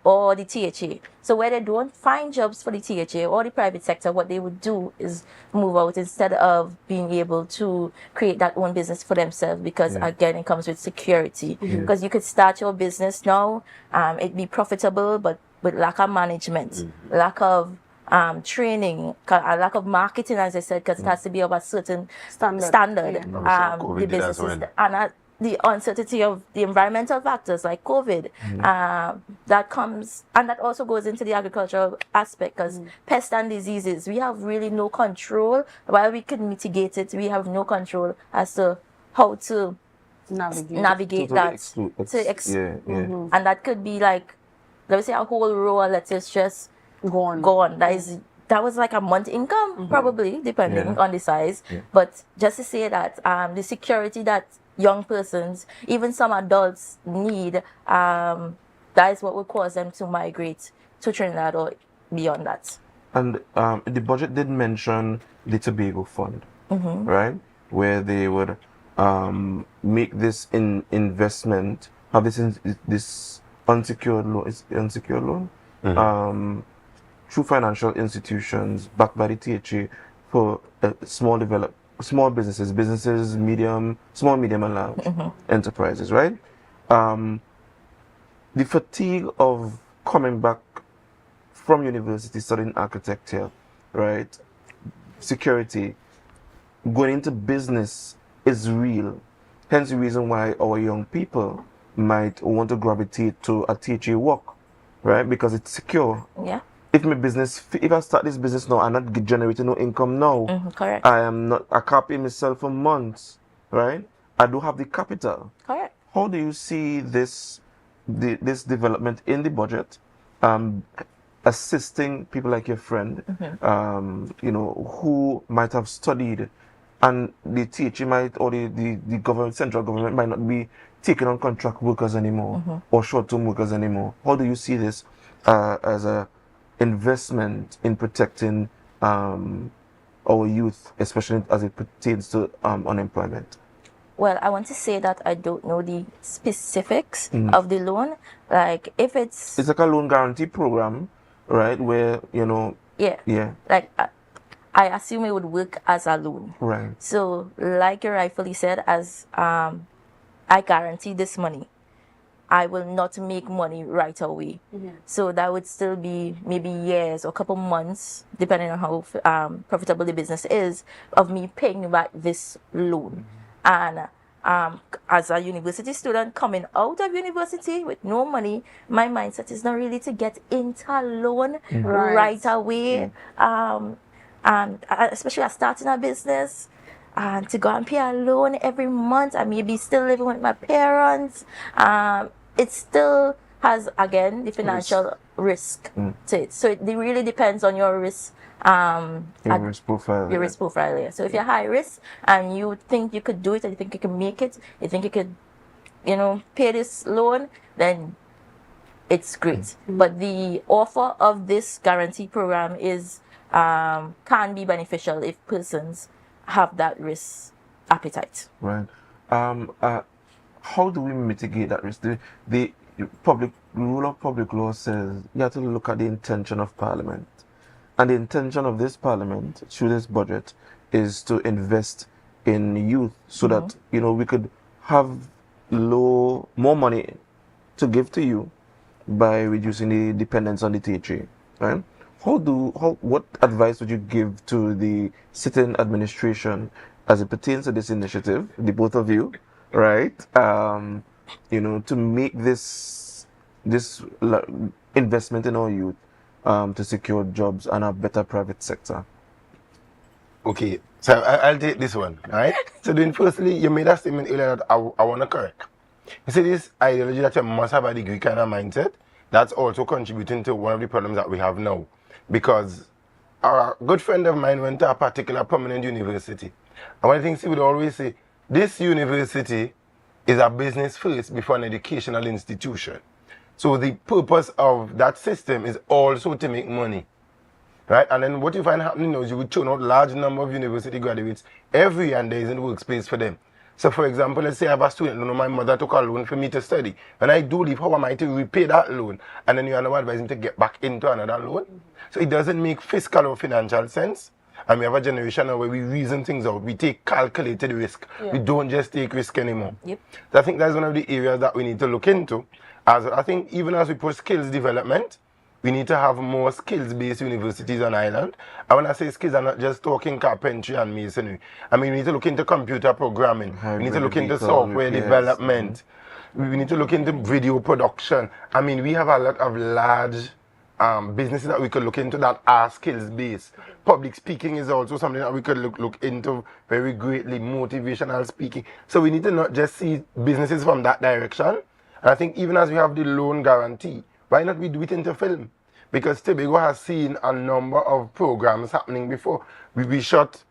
or the THA. So where they don't find jobs for the THA or the private sector, what they would do is move out instead of being able to create that own business for themselves, because again, it comes with security. Because you could start your business now, it be profitable, but with lack of management, lack of training, a lack of marketing, as I said, because it has to be of a certain standard. The businesses and the uncertainty of the environmental factors like COVID, that comes, and that also goes into the agricultural aspect, because pests and diseases, we have really no control. While we can mitigate it, we have no control as to how to navigate that. And that could be like, let me say, a whole row of lettuce just gone. That was like a month income, probably, depending on the size. But just to say that the security that young persons, even some adults, need, that is what would cause them to migrate to Trinidad or beyond that.
And the budget did mention the Tobago Fund, right? Where they would make this investment, have this unsecured loan, through financial institutions backed by the THA for small businesses, small, medium, and large enterprises, right? The fatigue of coming back from university studying architecture, right? Security, going into business is real. Hence the reason why our young people might want to gravitate to a THA work, right? Because it's secure.
Yeah.
If I start this business now, I'm not generating no income now.
Correct.
I can't pay myself for months, right? I do have the capital.
Correct.
How do you see this development in the budget, assisting people like your friend, who might have studied, and the THA might, or the government, central government might not be taking on contract workers anymore, or short-term workers anymore? How do you see this as a investment in protecting our youth, especially as it pertains to unemployment?
Well, I want to say that I don't know the specifics of the loan. Like, if it's
like a loan guarantee program, right? Where,
like, I assume it would work as a loan.
Right.
So, like you rightfully said, as I guarantee this money, I will not make money right away. So that would still be maybe years or a couple months, depending on how profitable the business is, of me paying back this loan. And as a university student coming out of university with no money, my mindset is not really to get into a loan right away. And especially as starting a business, and to go and pay a loan every month, I may be still living with my parents. It still has, again, the financial risk to it. So it really depends on your risk.
Your risk profile.
Your risk profile, yeah. So if you're high risk and you think you could do it, and you think you can make it, you think you could, pay this loan, then it's great. But the offer of this guarantee program is can be beneficial if persons have that risk appetite.
Right. how do we mitigate that risk? The rule of public law says you have to look at the intention of Parliament. And the intention of this Parliament, through this budget, is to invest in youth so that, we could have more money to give to you by reducing the dependence on the tea right? What advice would you give to the sitting administration as it pertains to this initiative, the both of you, right? To make this investment in our youth to secure jobs and a better private sector?
Okay, so I'll take this one, right? So then firstly, you made a statement earlier that I want to correct. You see this ideology that you must have a degree kind of mindset, that's also contributing to one of the problems that we have now. Because a good friend of mine went to a particular prominent university. And one of the things he would always say, this university is a business first before an educational institution. So the purpose of that system is also to make money. Right? And then what you find happening now is you would turn out large number of university graduates every year and there isn't workspace for them. So for example, let's say I have a student, my mother took a loan for me to study. When I do leave, how am I to repay that loan? And then you are now advising to get back into another loan. So it doesn't make fiscal or financial sense. And we have a generation now where we reason things out. We take calculated risk. Yeah. We don't just take risk anymore. Yep. So I think that's one of the areas that we need to look into. As I think even as we push skills development, we need to have more skills-based universities on island. And when I say skills, I'm not just talking carpentry and masonry. I mean, we need to look into computer programming. We need to look into software development. We need to look into video production. I mean, we have a lot of large businesses that we could look into that are skills-based. Public speaking is also something that we could look into very greatly, motivational speaking. So we need to not just see businesses from that direction. And I think even as we have the loan guarantee, why not we do it into film? Because Tobago has seen a number of programs happening before. We shot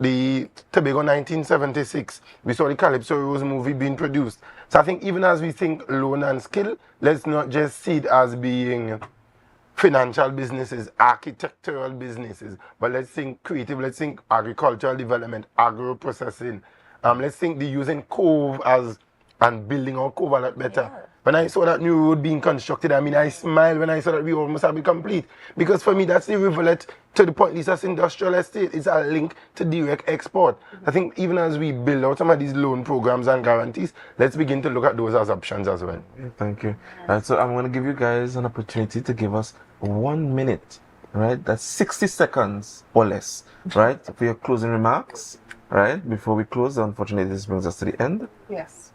the Tobago 1976. We saw the Calypso Rose movie being produced. So I think even as we think loan and skill, let's not just see it as being financial businesses, architectural businesses, but let's think creative, let's think agricultural development, agro-processing. Let's think the using cove and building our cove a lot better. Yeah. When I saw that new road being constructed, I mean, I smiled when I saw that we almost have it complete. Because for me, that's the rivulet to the point, this industrial estate. It's a link to direct export. I think even as we build out some of these loan programs and guarantees, let's begin to look at those as options as well.
Yeah, thank you. So I'm going to give you guys an opportunity to give us 1 minute, right? That's 60 seconds or less, right? For your closing remarks, right? Before we close, unfortunately, this brings us to the end.
Yes.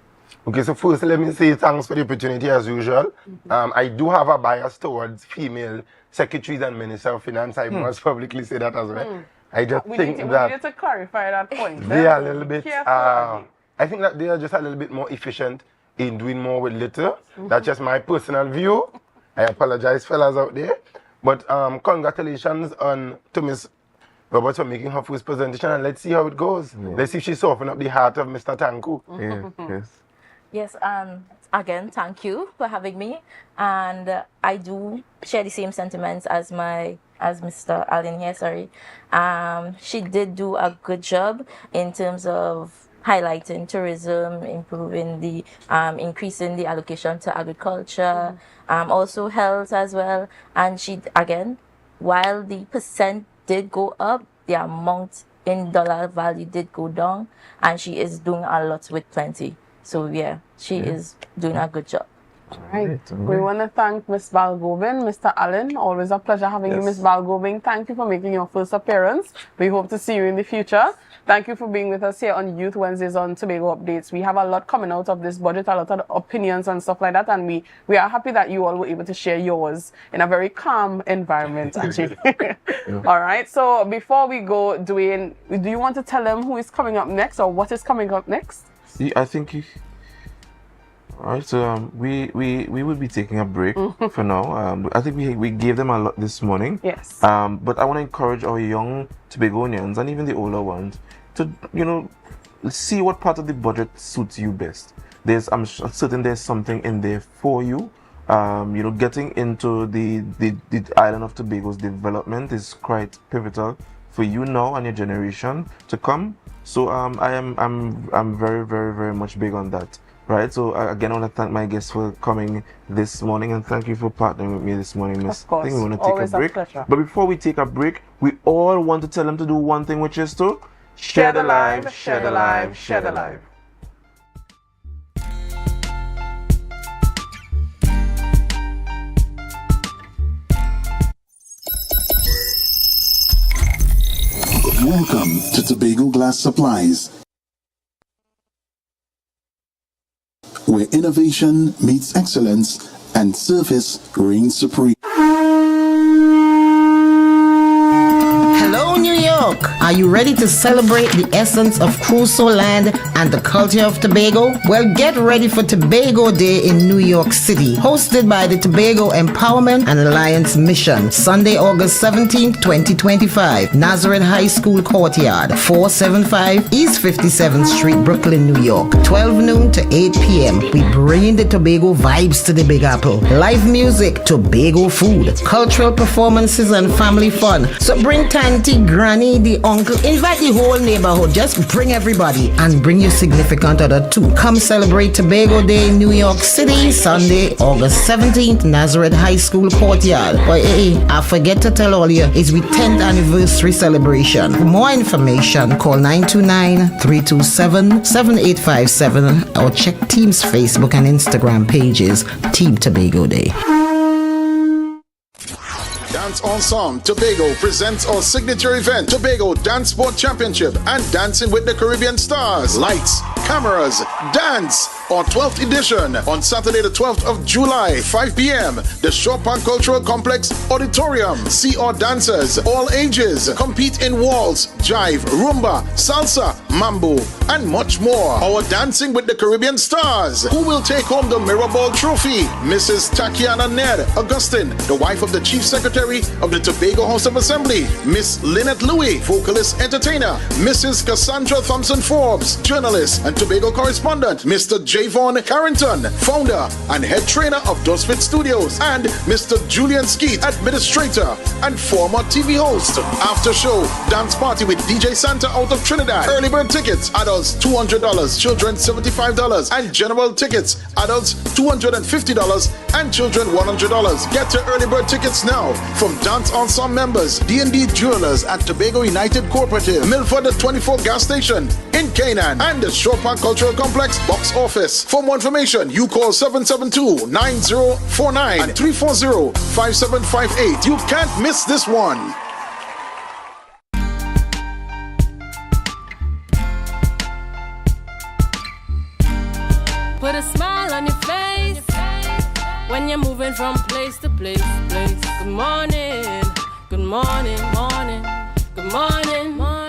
Okay, so first let me say thanks for the opportunity as usual. I do have a bias towards female secretaries and minister of finance. I must publicly say that as well. I just think that
we need to clarify that point.
They are a little bit. I think that they are just a little bit more efficient in doing more with little. That's just my personal view. I apologize, fellas out there, but congratulations to Miss Roberts for making her first presentation, and let's see how it goes. Yeah. Let's see if she softened up the heart of Mr. Tanku.
Yes.
Yes, again, thank you for having me. And I do share the same sentiments as Mr. Allen here, sorry. She did do a good job in terms of highlighting tourism, improving the, increasing the allocation to agriculture, also health as well. And she, again, while the percent did go up, the amount in dollar value did go down, and she is doing a lot with plenty. So yeah, she is doing a good job.
All right. We want to thank Ms. Balgobin, Mr. Allen. Always a pleasure having you, Ms. Balgobin. Thank you for making your first appearance. We hope to see you in the future. Thank you for being with us here on Youth Wednesdays on Tobago Updates. We have a lot coming out of this budget, a lot of opinions and stuff like that, and we are happy that you all were able to share yours in a very calm environment, actually. All right. So before we go, Dwayne, do you want to tell them who is coming up next or what is coming up next?
I think alright, so we will be taking a break for now. I think we gave them a lot this morning.
Yes.
But I want to encourage our young Tobagonians and even the older ones to, see what part of the budget suits you best. I'm certain there's something in there for you. Getting into the island of Tobago's development is quite pivotal for you now and your generation to come. So I'm very, very, very much big on that. right? So again, I want to thank my guests for coming this morning, and thank you for partnering with me this morning, Miss.
Of course.
I think we want to take
Always
a break.
pleasure.
But before we take a break, we all want to tell them to do one thing, which is to share the live, share the live, share the live.
Welcome to Tobago Glass Supplies, where innovation meets excellence and service reigns supreme.
Hello, New York. Are you ready to celebrate the essence of Crusoe land and the culture of Tobago? Well, get ready for Tobago Day in New York City, hosted by the Tobago Empowerment and Alliance Mission, Sunday, August 17th, 2025, Nazareth High School Courtyard, 475 East 57th Street, Brooklyn, New York, 12 noon to 8 p.m. We bring the Tobago vibes to the Big Apple. Live music, Tobago food, cultural performances, and family fun. So bring Tanty, Granny, the uncle, invite the whole neighborhood. Just bring everybody and bring your significant other too. Come celebrate Tobago Day in New York City, Sunday, August 17th, Nazareth High School Courtyard. But hey, I forget to tell all you, it's we 10th anniversary celebration. For more information, call 929-327-7857 or check Team's Facebook and Instagram pages, Team Tobago Day.
Dance Ensemble Tobago presents our signature event, Tobago Dance Sport Championship and Dancing with the Caribbean Stars. Lights, cameras, dance, our 12th edition on Saturday the 12th of July, 5 p.m. The Shore Park Cultural Complex Auditorium. See our dancers, all ages, compete in waltz, jive, rumba, salsa, mambo, and much more. Our Dancing with the Caribbean Stars. Who will take home the Mirror Ball Trophy? Mrs. Takiana Ned Augustine, the wife of the Chief Secretary of the Tobago House of Assembly. Miss Lynette Louis, vocalist entertainer. Mrs. Cassandra Thompson Forbes, journalist and Tobago correspondent. Mr. Javon Carrington, founder and head trainer of Dosfit Studios. And Mr. Julian Skeet, administrator and former TV host. After show, dance party with DJ Santa out of Trinidad. Early bird tickets, adults $200, children $75, and general tickets, adults $250 and children $100. Get your early bird tickets now from Dance Ensemble members, D&D Jewelers at Tobago United Cooperative, Milford the 24 gas station in Canaan, and the Shore Park Cultural Complex box office. For more information, you call 772-9049 and 340-5758. You can't miss this one.
Put a smile on your face when you're moving from place to place. Good morning, good morning, morning, good morning, morning.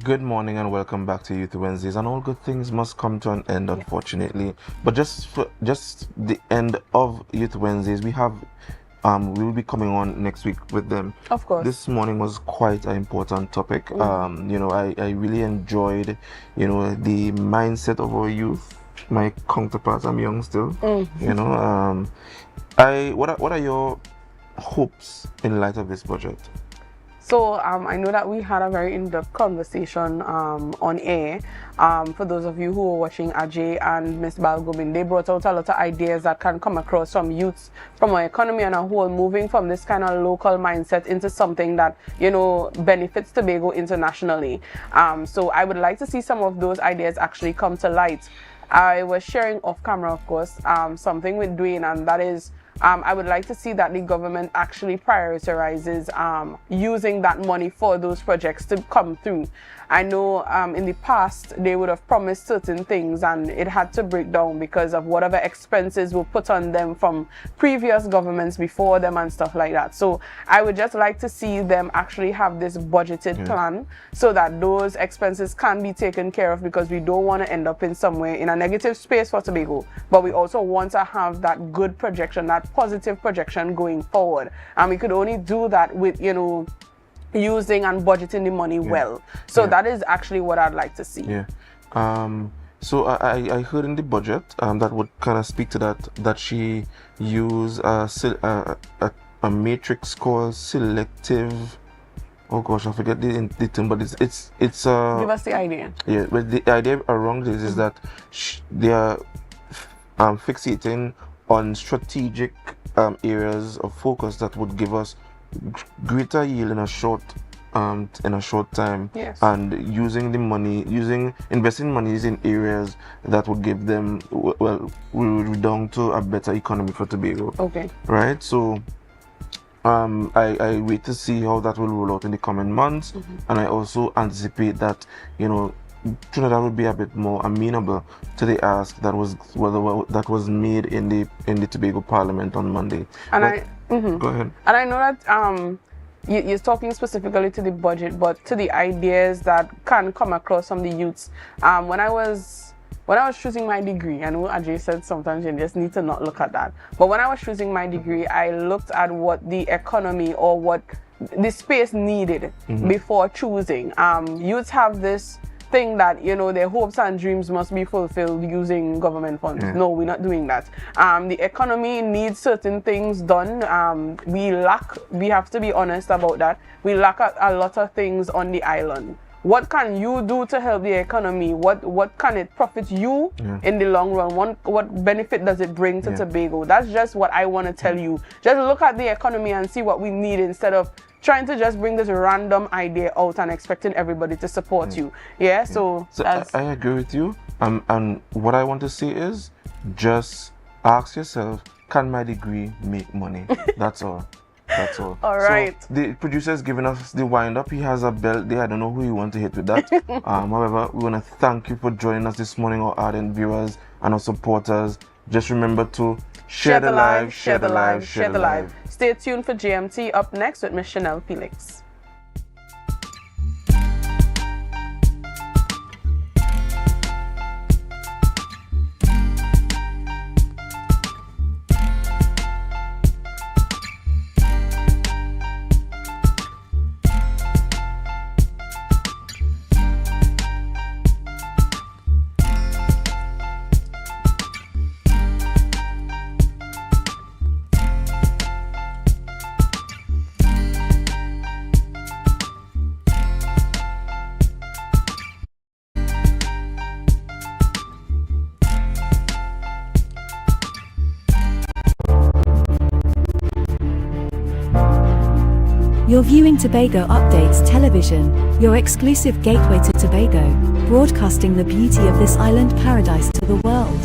Good morning and welcome back to Youth Wednesdays. And all good things must come to an end, unfortunately. But just the end of Youth Wednesdays, we will be coming on next week with them.
Of course.
This morning was quite an important topic. I really enjoyed, the mindset of our youth. My counterparts, I'm young still. What are your hopes in light of this budget?
So I know that we had a very in-depth conversation on air. For those of you who were watching, Ajay and Miss Balgobin, they brought out a lot of ideas that can come across from youths, from our economy and a whole, moving from this kind of local mindset into something that, benefits Tobago internationally. So I would like to see some of those ideas actually come to light. I was sharing off camera, of course, something with Dwayne, and that is I would like to see that the government actually prioritizes using that money for those projects to come through. I know in the past they would have promised certain things and it had to break down because of whatever expenses were put on them from previous governments before them and stuff like that. So I would just like to see them actually have this budgeted plan so that those expenses can be taken care of, because we don't want to end up in somewhere in a negative space for Tobago, but we also want to have that good projection, that positive projection going forward. And we could only do that with, using and budgeting the money well. So that is actually what I'd like to see.
So I heard in the budget that would kind of speak to that she used a matrix called selective. Oh gosh, I forget the term, but it's
give us the idea.
Yeah, but the idea around this is that they are fixating on strategic areas of focus that would give us greater yield in a short time.
Yes.
And investing monies in areas that would give them down to a better economy for Tobago.
Okay.
Right. So I wait to see how that will roll out in the coming months, and I also anticipate that Trinidad would be a bit more amenable to the ask that was made in the Tobago Parliament on Monday.
And
go ahead.
And I know that you're talking specifically to the budget, but to the ideas that can come across from the youths. When I was choosing my degree, I know Ajay said sometimes you just need to not look at that. But when I was choosing my degree, I looked at what the economy or what the space needed before choosing. Youths have this thing that their hopes and dreams must be fulfilled using government funds. No, we're not doing that. The economy needs certain things done. We have to be honest about that. We lack a lot of things on the island. What can you do to help the economy? What can it profit you in the long run? What benefit does it bring to Tobago? That's just what I want to tell you. Just look at the economy and see what we need instead of trying to just bring this random idea out and expecting everybody to support you. So
I agree with you. And what I want to say is just ask yourself, can my degree make money? That's all. That's all.
All right.
So the producer is giving us the wind up. He has a belt there. I don't know who you want to hit with that. However, we want to thank you for joining us this morning, our ardent viewers and our supporters. Just remember to share the live, share the live, share the live.
Stay tuned for GMT up next with Miss Chanel Felix.
You're viewing Tobago Updates Television, your exclusive gateway to Tobago, broadcasting the beauty of this island paradise to the world.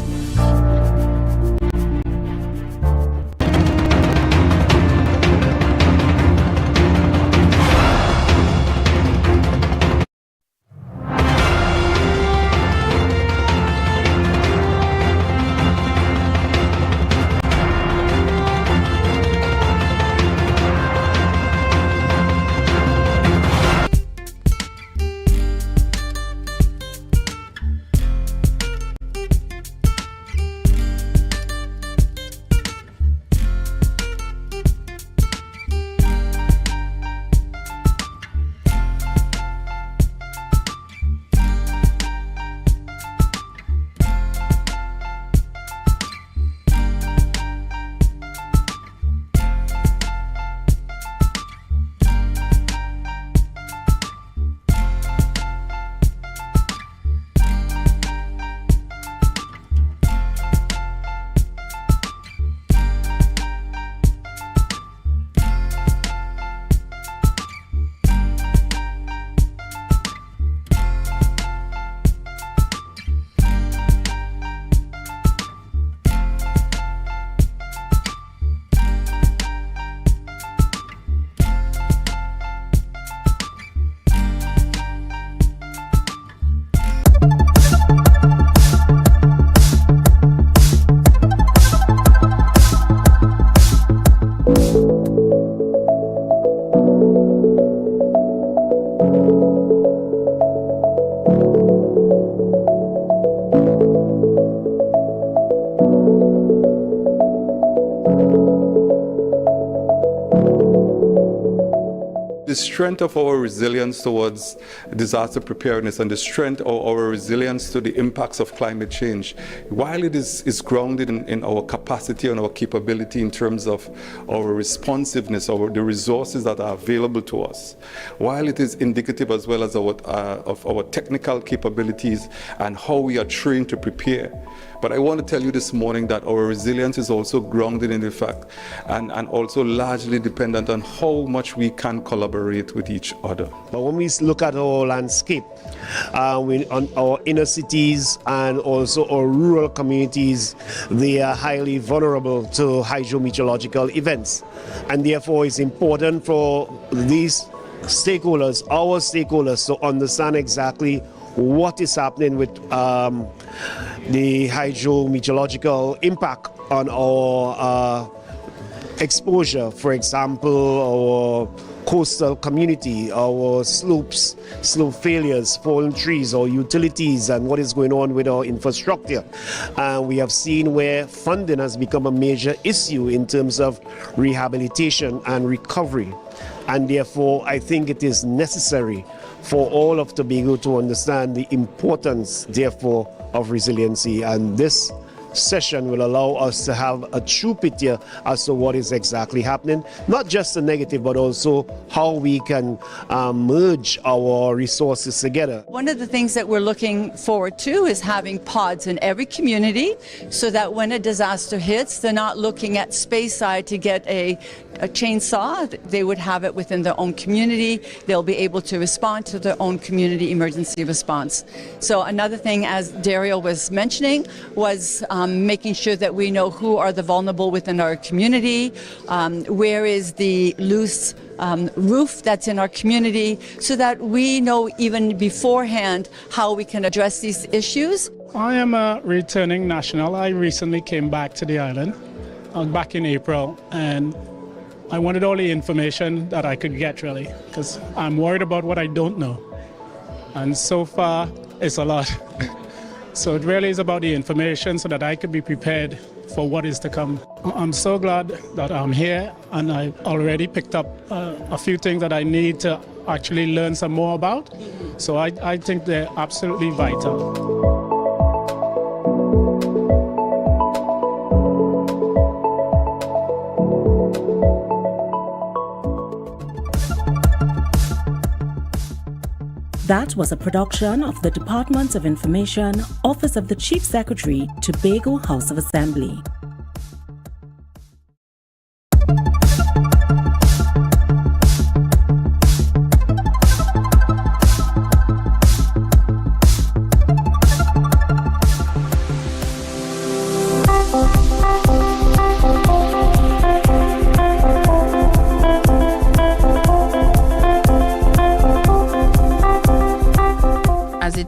the strength of our resilience towards disaster preparedness and the strength of our resilience to the impacts of climate change, while it is grounded in our capacity and our capability in terms of our responsiveness, the resources that are available to us, while it is indicative as well as of our technical capabilities and how we are trained to prepare. But I want to tell you this morning that our resilience is also grounded in the fact and also largely dependent on how much we can collaborate with each other.
But when we look at our landscape, on our inner cities and also our rural communities, they are highly vulnerable to hydrometeorological events. And therefore it's important for these stakeholders, our stakeholders, to understand exactly what is happening with the hydrometeorological impact on our exposure. For example, our coastal community, our slopes, slope failures, fallen trees, or utilities, and what is going on with our infrastructure. We have seen where funding has become a major issue in terms of rehabilitation and recovery. And therefore, I think it is necessary for all of Tobago to understand the importance, therefore, of resiliency. And this session will allow us to have a true picture as to what is exactly happening, not just the negative, but also how we can merge our resources together.
One of the things that we're looking forward to is having pods in every community so that when a disaster hits, they're not looking at Speyside to get a chainsaw. They would have it within their own community. They'll be able to respond to their own community emergency response. So another thing, as Daryl was mentioning, was making sure that we know who are the vulnerable within our community, where is the loose roof that's in our community, so that we know even beforehand how we can address these issues.
I am a returning national. I recently came back to the island, back in April, and I wanted all the information that I could get, really, because I'm worried about what I don't know. And so far, it's a lot. So it really is about the information so that I could be prepared for what is to come. I'm so glad that I'm here, and I've already picked up a few things that I need to actually learn some more about. So I think they're absolutely vital.
That was a production of the Department of Information, Office of the Chief Secretary, Tobago House of Assembly.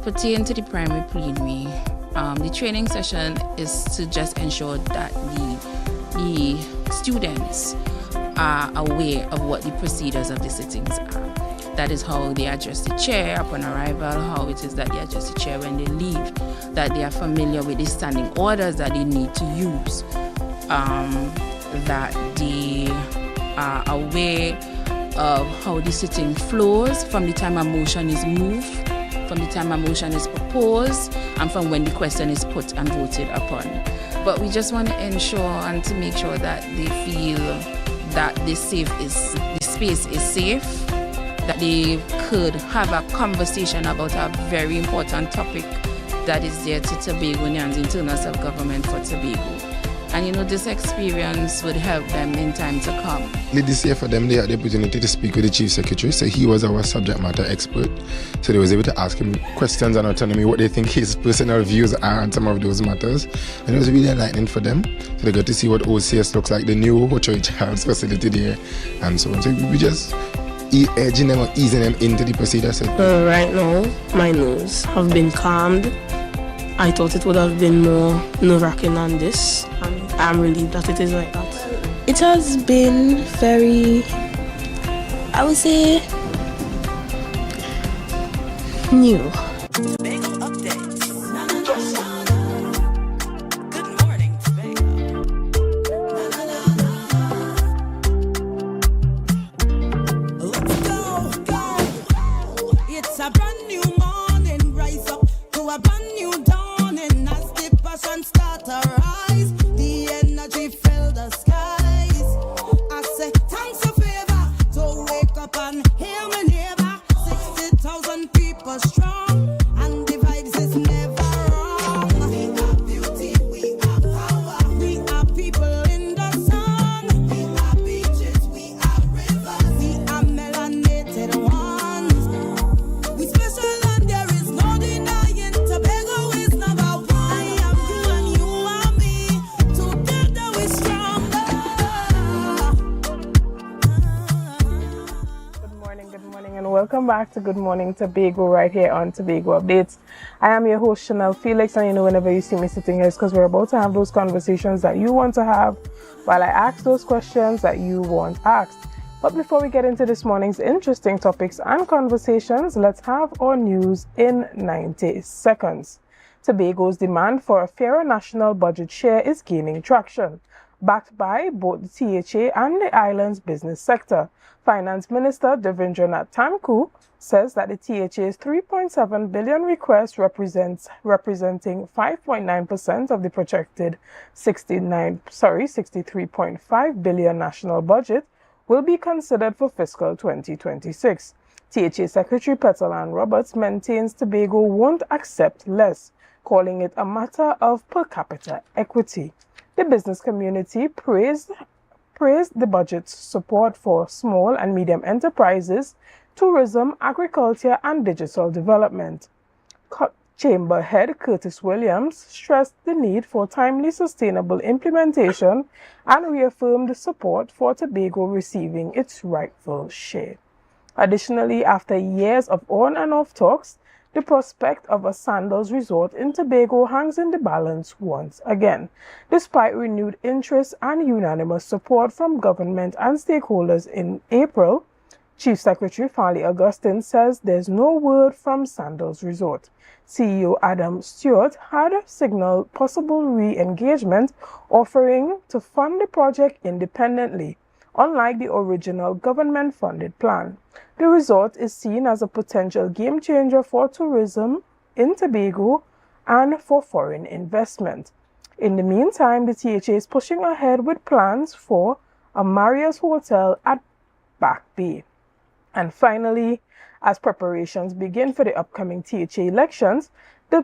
Pertain to the primary preliminary, the training session is to just ensure that the students are aware of what the procedures of the sittings are. That is how they address the chair upon arrival, how it is that they address the chair when they leave, that they are familiar with the standing orders that they need to use, that they are aware of how the sitting flows from the time a motion is moved, from the time a motion is proposed, and from when the question is put and voted upon. But we just want to ensure and to make sure that they feel that the space is safe, that they could have a conversation about a very important topic that is there to Tobagonians, internal self-government for Tobago. And this experience would help them in time to come.
This year for them, they had the opportunity to speak with the Chief Secretary, so he was our subject matter expert. So they was able to ask him questions and autonomy, what they think his personal views are on some of those matters. And it was really enlightening for them. So they got to see what OCS looks like, the new Ocho Charles facility there, and so on. So we just edging them or easing them into the procedure.
Right now, my nerves have been calmed. I thought it would have been more nerve-wracking than this, and I'm relieved that it is like that.
It has been very, I would say, new.
welcome back to Good Morning Tobago right here on Tobago Updates. I am your host Chanel Felix, and you know whenever you see me sitting here it's because we're about to have those conversations that you want to have while I ask those questions that you want asked. But before we get into this morning's interesting topics and conversations, let's have our news in 90 seconds. Tobago's demand for a fairer national budget share is gaining traction, backed by both the THA and the island's business sector. Finance Minister Devendranath Thakur says that the THA's 3.7 billion request representing 5.9% of the projected 63.5 billion national budget will be considered for fiscal 2026. THA Secretary Petal Roberts maintains Tobago won't accept less, calling it a matter of per capita equity. The business community praised the budget's support for small and medium enterprises, tourism, agriculture, and digital development. Chamber head Curtis Williams stressed the need for timely, sustainable implementation and reaffirmed support for Tobago receiving its rightful share. Additionally, after years of on and off talks, the prospect of a sandals resort in Tobago hangs in the balance once again. Despite renewed interest and unanimous support from government and stakeholders in April, Chief Secretary Farley Augustine says there's no word from Sandals Resort. CEO Adam Stewart had signaled possible re-engagement, offering to fund the project independently, unlike the original government-funded plan. The resort is seen as a potential game-changer for tourism in Tobago and for foreign investment. In the meantime, the THA is pushing ahead with plans for a Marriott's Hotel at Back Bay. And finally, as preparations begin for the upcoming THA elections, the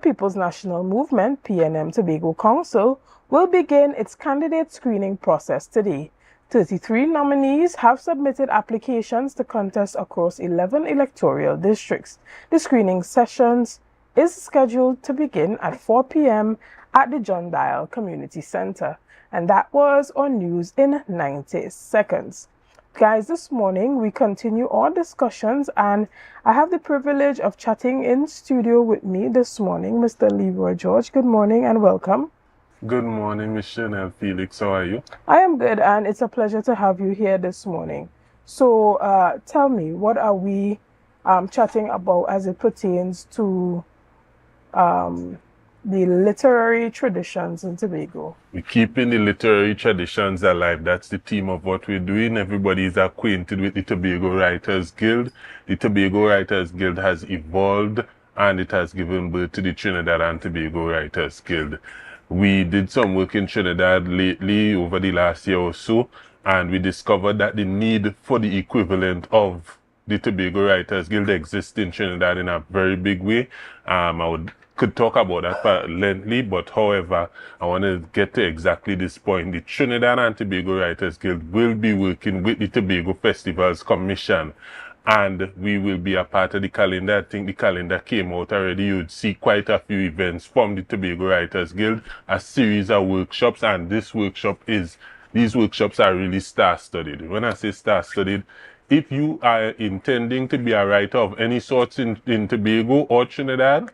People's National Movement, PNM Tobago Council, will begin its candidate screening process today. 33 nominees have submitted applications to contest across 11 electoral districts. The screening sessions is scheduled to begin at 4 p.m. at the John Dial Community Center. And that was our news in 90 seconds. Guys, this morning we continue our discussions, and I have the privilege of chatting in studio with me this morning, Mr. Leroy George. Good morning and welcome.
Good morning, Ms. Chanel Felix. How are you?
I am good, and it's a pleasure to have you here this morning. So tell me, what are we chatting about as it pertains to the literary traditions in Tobago?
We're keeping the literary traditions alive. That's the theme of what we're doing. Everybody is acquainted with the Tobago Writers Guild. The Tobago Writers Guild has evolved, and it has given birth to the Trinidad and Tobago Writers Guild. We did some work in Trinidad lately over the last year or so, and we discovered that the need for the equivalent of the Tobago Writers Guild exists in Trinidad in a very big way. Could talk about that lengthily, but however, I want to get to exactly this point. The Trinidad and Tobago Writers Guild will be working with the Tobago Festivals Commission, and we will be a part of the calendar. I think the calendar came out already. You'd see quite a few events from the Tobago Writers Guild, a series of workshops, and these workshops are really star-studied. When I say star-studied, if you are intending to be a writer of any sort in Tobago or Trinidad,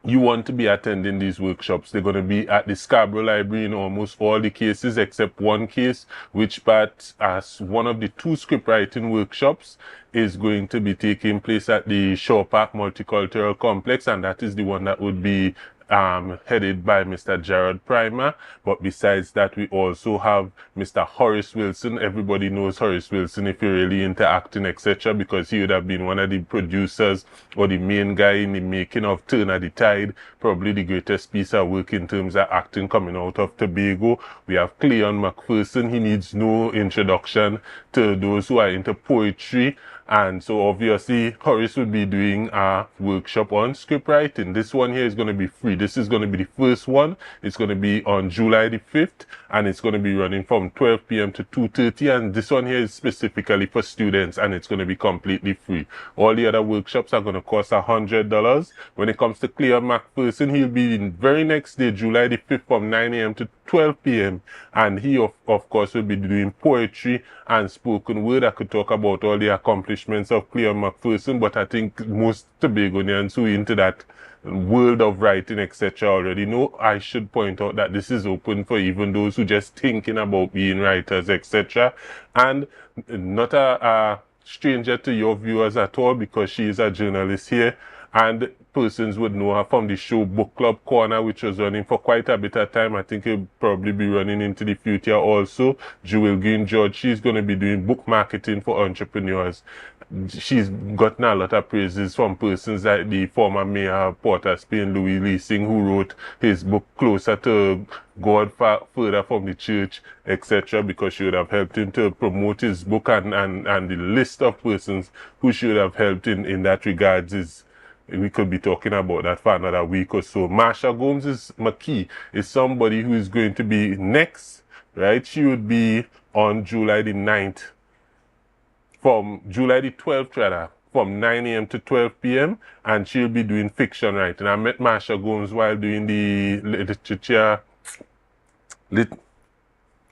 you want to be attending these workshops. They're going to be at the Scarborough Library in almost all the cases except one case, which part as one of the 2 script writing workshops is going to be taking place at the Shore Park Multicultural Complex, and that is the one that would be headed by Mr. Gerard Primer. But besides that, we also have Mr. Horace Wilson. Everybody knows Horace Wilson if you're really into acting, etc., because he would have been one of the producers or the main guy in the making of Turn of the Tide, probably the greatest piece of work in terms of acting coming out of Tobago. We have Cleon McPherson. He needs no introduction to those who are into poetry. And so obviously Horace will be doing a workshop on script writing. This one here is going to be free. This is going to be the first one. It's going to be on July the 5th, and it's going to be running from 12 p.m. to 2:30. And this one here is specifically for students, and it's going to be completely free. All the other workshops are going to cost $100. When it comes to Cleon McPherson, he'll be in very next day, July the 5th, from 9 a.m. to 12 p.m. And he, of course, will be doing poetry and spoken word. I could talk about all the accomplishments accomplishments of Cleo McPherson, but I think most Tobagonians who are into that world of writing, etc., already know. I should point out that this is open for even those who just thinking about being writers, etc., and not a stranger to your viewers at all, because she is a journalist here, and persons would know her from the show Book Club Corner, which was running for quite a bit of time. I think it'll probably be running into the future also. Jewel Green George, she's going to be doing book marketing for entrepreneurs. She's gotten a lot of praises from persons like the former mayor of Port of Spain, Louis Leasing, who wrote his book Closer to God, Further from the Church, etc., because she would have helped him to promote his book, and the list of persons who should have helped in that regards is, we could be talking about that for another week or so. Marsha Gomes McKee is somebody who is going to be next, right? She would be on July the 9th, from July the 12th rather, from 9 a.m. to 12 p.m. and she'll be doing fiction writing. I met Marsha Gomes while doing the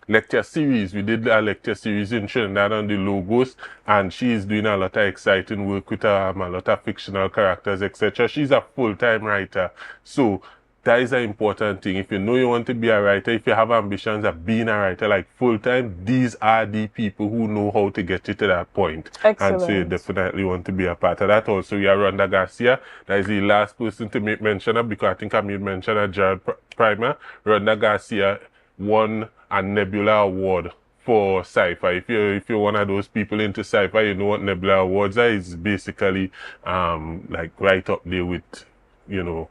lecture series. We did a lecture series in Trinidad on the logos, and she's doing a lot of exciting work with a lot of fictional characters, etc. She's a full-time writer, so that is an important thing. If you know you want to be a writer, if you have ambitions of being a writer like full-time, these are the people who know how to get you to that point.
Excellent.
And so you definitely want to be a part of that. Also, we have Rhonda Garcia. That is the last person to make mention of, because I think I made mention of Jared Primer. Rhonda Garcia won a Nebula Award for sci-fi. If you're one of those people into sci-fi, you know what Nebula Awards are. It's basically like right up there with, you know,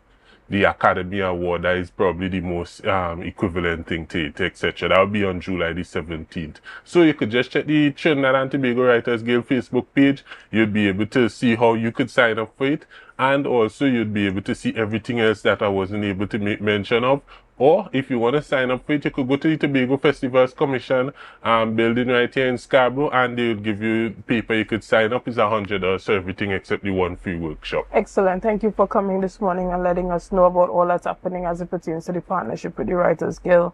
the Academy Award. That is probably the most equivalent thing to it, etc. That will be on July the 17th. So you could just check the Trinidad and Tobago Writers Guild Facebook page. You'd be able to see how you could sign up for it, and also you'd be able to see everything else that I wasn't able to make mention of. Or if you want to sign up for it, you could go to the Tobago Festivals Commission building right here in Scarborough, and they will give you paper. You could sign up. It's $100 for everything except the one free workshop.
Excellent. Thank you for coming this morning and letting us know about all that's happening as it pertains to the partnership with the Writers Guild.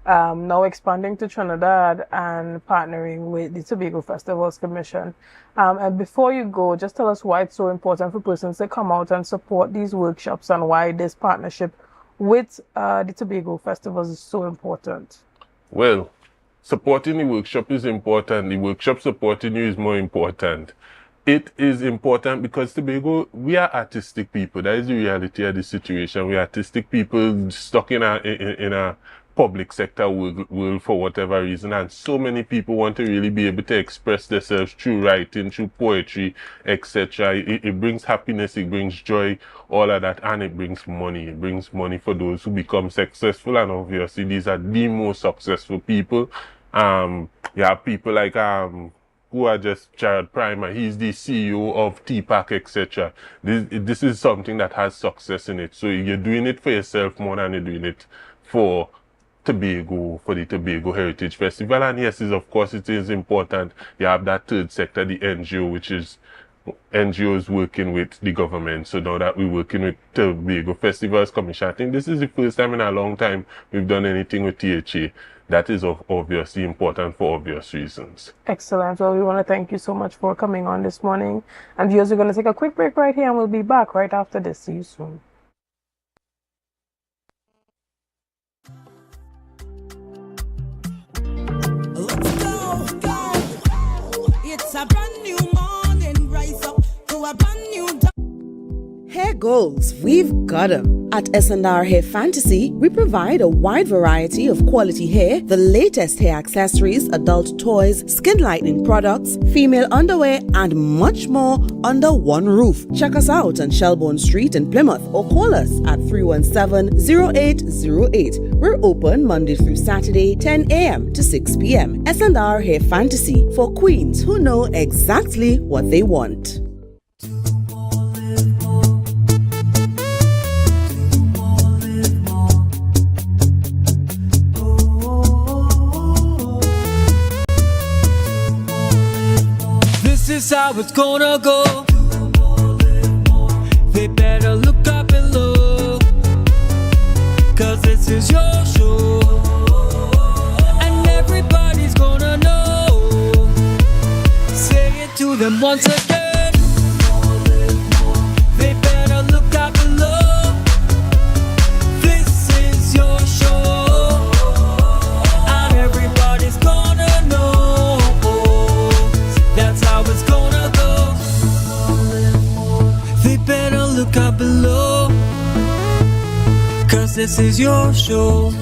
Now expanding to Trinidad and partnering with the Tobago Festivals Commission. And before you go, just tell us why it's so important for persons to come out and support these workshops, and why this partnership with the Tobago Festivals is so important.
Well, supporting the workshop is important. The workshop supporting you is more important. It is important because Tobago, we are artistic people. That is the reality of the situation. We are artistic people stuck in a public sector world for whatever reason, and so many people want to really be able to express themselves through writing, through poetry, etc. It brings happiness, it brings joy, all of that, and it brings money. It brings money for those who become successful, and obviously these are the most successful people. You have people like who are just Jared Primer. He's the CEO of TPAC, etc. This is something that has success in it. So you're doing it for yourself more than you're doing it for Tobago, for the Tobago Heritage Festival. And yes, of course, it is important. You have that third sector, the NGO, which is NGOs working with the government. So now that we're working with Tobago Festivals Commission, I think this is the first time in a long time we've done anything with THA. That is obviously important for obvious reasons.
Excellent. Well, we want to thank you so much for coming on this morning. And viewers, we're going to take a quick break right here, and we'll be back right after this. See you soon.
It's a brand new morning, rise up to a brand new
Hair goals, we've got them. At S&R Hair Fantasy, we provide a wide variety of quality hair, the latest hair accessories, adult toys, skin lightening products, female underwear, and much more under one roof. Check us out on Shelbourne Street in Plymouth, or call us at 317-0808. We're open Monday through Saturday, 10 a.m. to 6 p.m. S&R Hair Fantasy, for queens who know exactly what they want.
This is how it's gonna go. They better look up and look, 'cause this is your show, and everybody's gonna know. Say it to to them once again. They better look out below. This is your show, and everybody's gonna know. That's how it's gonna go. They better look out below, 'cause this is your show.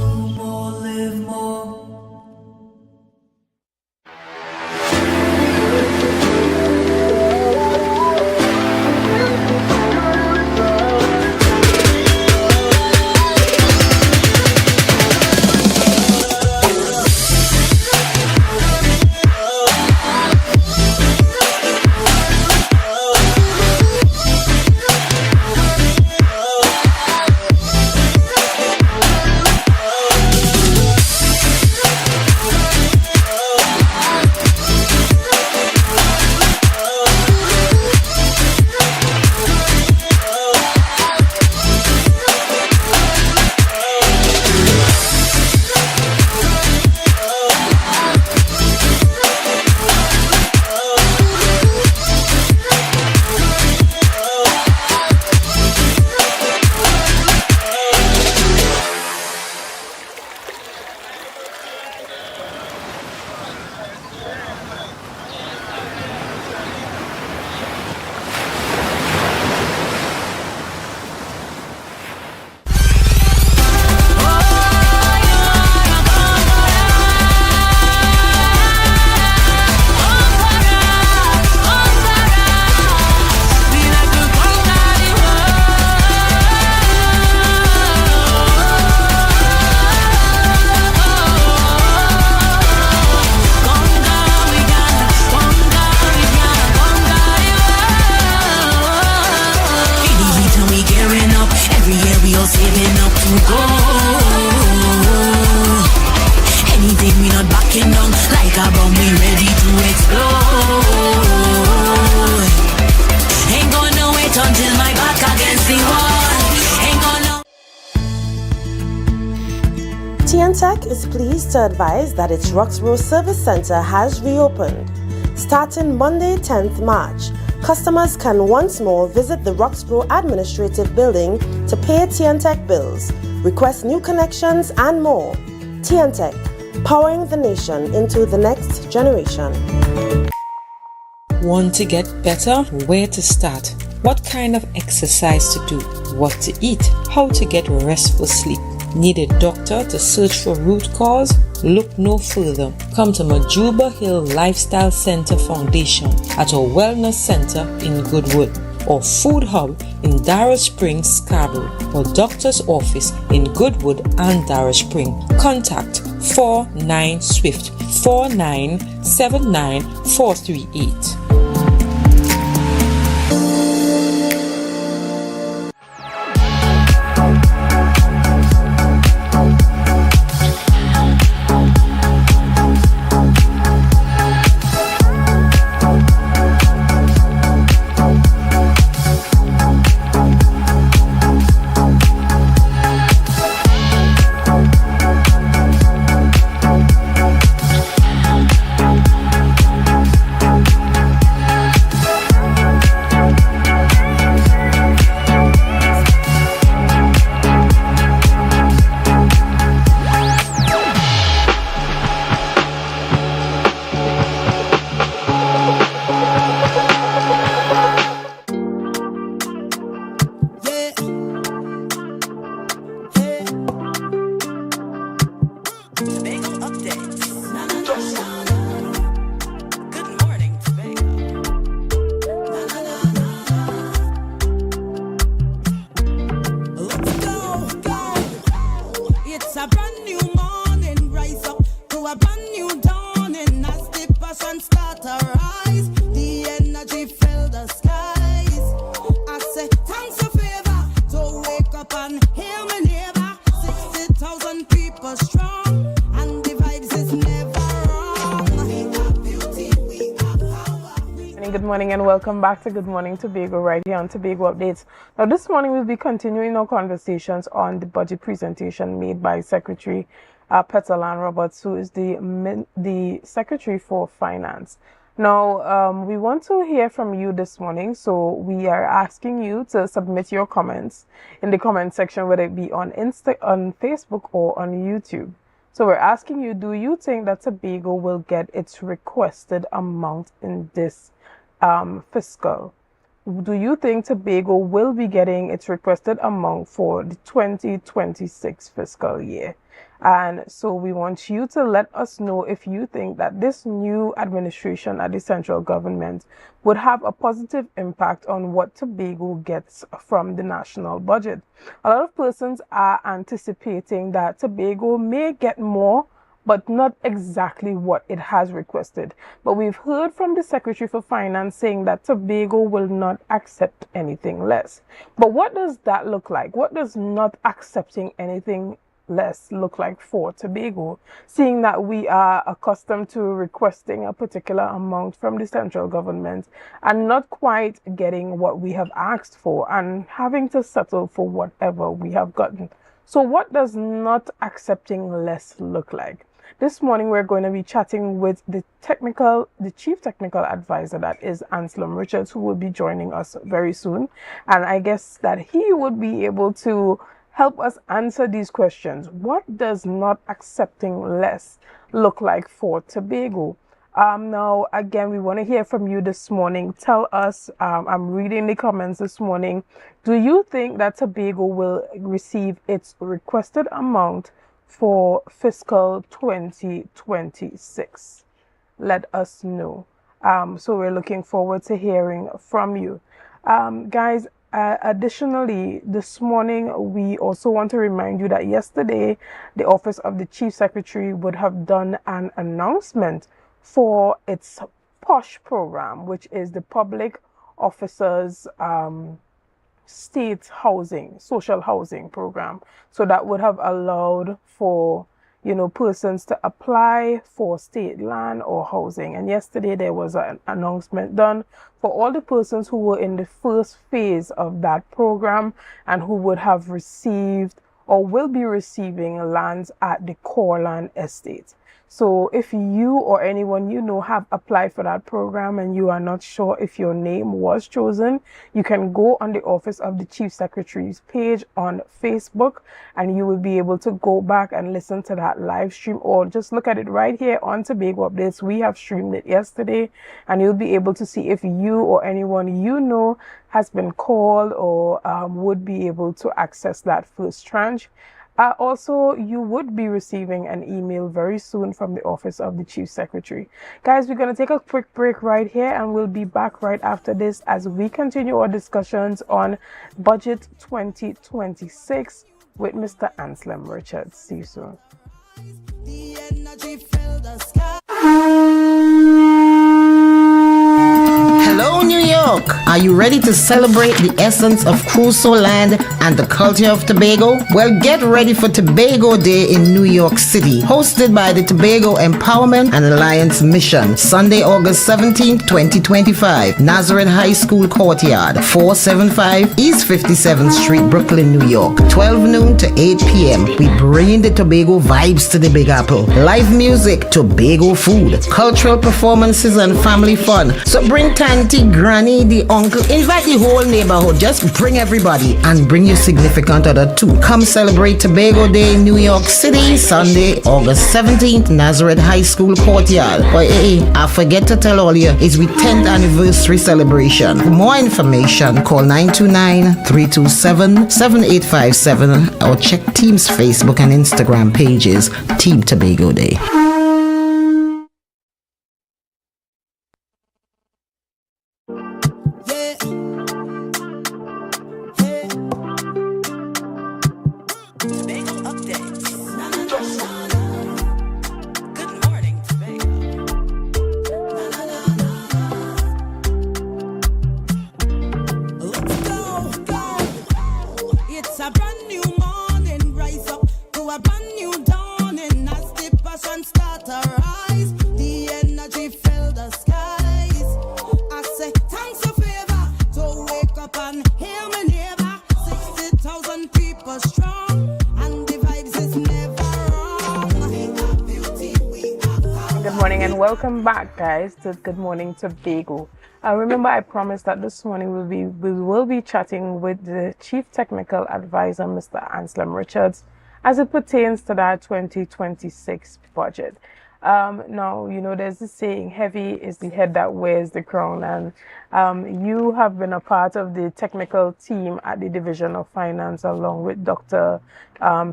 TNTech is pleased to advise that its Roxborough Service Center has reopened. Starting Monday, 10th March, customers can once more visit the Roxborough Administrative Building to pay TNTech bills, request new connections, and more. TNTech, powering the nation into the next generation.
Want to get better? Where to start? What kind of exercise to do? What to eat? How to get restful sleep? Need a doctor to search for root cause? Look no further. Come to Majuba Hill Lifestyle Center Foundation at our Wellness Center in Goodwood, or Food Hub in Darrow Springs, Scarborough, or Doctor's Office in Goodwood and Darrow Springs. Contact 49 Swift 4979 438.
Good morning and welcome back to Good Morning Tobago right here on Tobago Updates. Now this morning we'll be continuing our conversations on the budget presentation made by Secretary Petal Roberts, who is the Secretary for Finance. Now, we want to hear from you this morning, so we are asking you to submit your comments in the comment section, whether it be on Facebook or on YouTube. So we're asking you, do you think that Tobago will get its requested amount in this fiscal? Do you think Tobago will be getting its requested amount for the 2026 fiscal year? And so we want you to let us know if you think that this new administration at the central government would have a positive impact on what Tobago gets from the national budget. A lot of persons are anticipating that Tobago may get more, but not exactly what it has requested. But we've heard from the Secretary for Finance saying that Tobago will not accept anything less. But what does that look like? What does not accepting anything less look like for Tobago, seeing that we are accustomed to requesting a particular amount from the central government and not quite getting what we have asked for and having to settle for whatever we have gotten? So what does not accepting less look like? This morning we're going to be chatting with the chief technical advisor, that is Anselm Richards, who will be joining us very soon, and I guess that he would be able to help us answer these questions. What does not accepting less look like for Tobago? Now, again, we want to hear from you this morning. Tell us, I'm reading the comments this morning. Do you think that Tobago will receive its requested amount for fiscal 2026? Let us know. So we're looking forward to hearing from you. Guys, additionally, this morning, we also want to remind you that yesterday, the Office of the Chief Secretary would have done an announcement for its POSH program, which is the Public Officers State Housing, Social Housing Program. So that would have allowed for, persons to apply for state land or housing. And yesterday there was an announcement done for all the persons who were in the first phase of that program and who would have received or will be receiving lands at the core land estate. So if you or anyone you know have applied for that program and you are not sure if your name was chosen, you can go on the Office of the Chief Secretary's page on Facebook and you will be able to go back and listen to that live stream, or just look at it right here on Tobago Updates. We have streamed it yesterday and you'll be able to see if you or anyone you know has been called or would be able to access that first tranche. Also, you would be receiving an email very soon from the Office of the Chief Secretary. Guys, we're going to take a quick break right here and we'll be back right after this as we continue our discussions on Budget 2026 with Mr. Anselm Richards. See you soon.
Hello, New York! Are you ready to celebrate the essence of Crusoe Land and the culture of Tobago? Well, get ready for Tobago Day in New York City, hosted by the Tobago Empowerment and Alliance Mission, Sunday, August 17, 2025, Nazareth High School Courtyard, 475 East 57th Street, Brooklyn, New York, 12 noon to 8 p.m. We bring the Tobago vibes to the Big Apple. Live music, Tobago food, cultural performances, and family fun. So bring Tanty, Granny, the uncle, invite the whole neighborhood. Just bring everybody and bring your significant other too. Come celebrate Tobago Day in New York City, Sunday, August 17th, Nazareth High School Courtyard. But I forget to tell all you, it's we 10th anniversary celebration. For more information, call 929-327-7857 or check Team's Facebook and Instagram pages, Team Tobago Day.
The energy fill the skies. I say thanks for favor to
Welcome back, guys, to Good Morning Tobago. Remember, I promised that this morning we will be chatting with the Chief Technical Advisor, Mr. Anselm Richards, as it pertains to that 2026 budget. Now, you know, there's this saying, heavy is the head that wears the crown, and you have been a part of the technical team at the Division of Finance, along with Dr.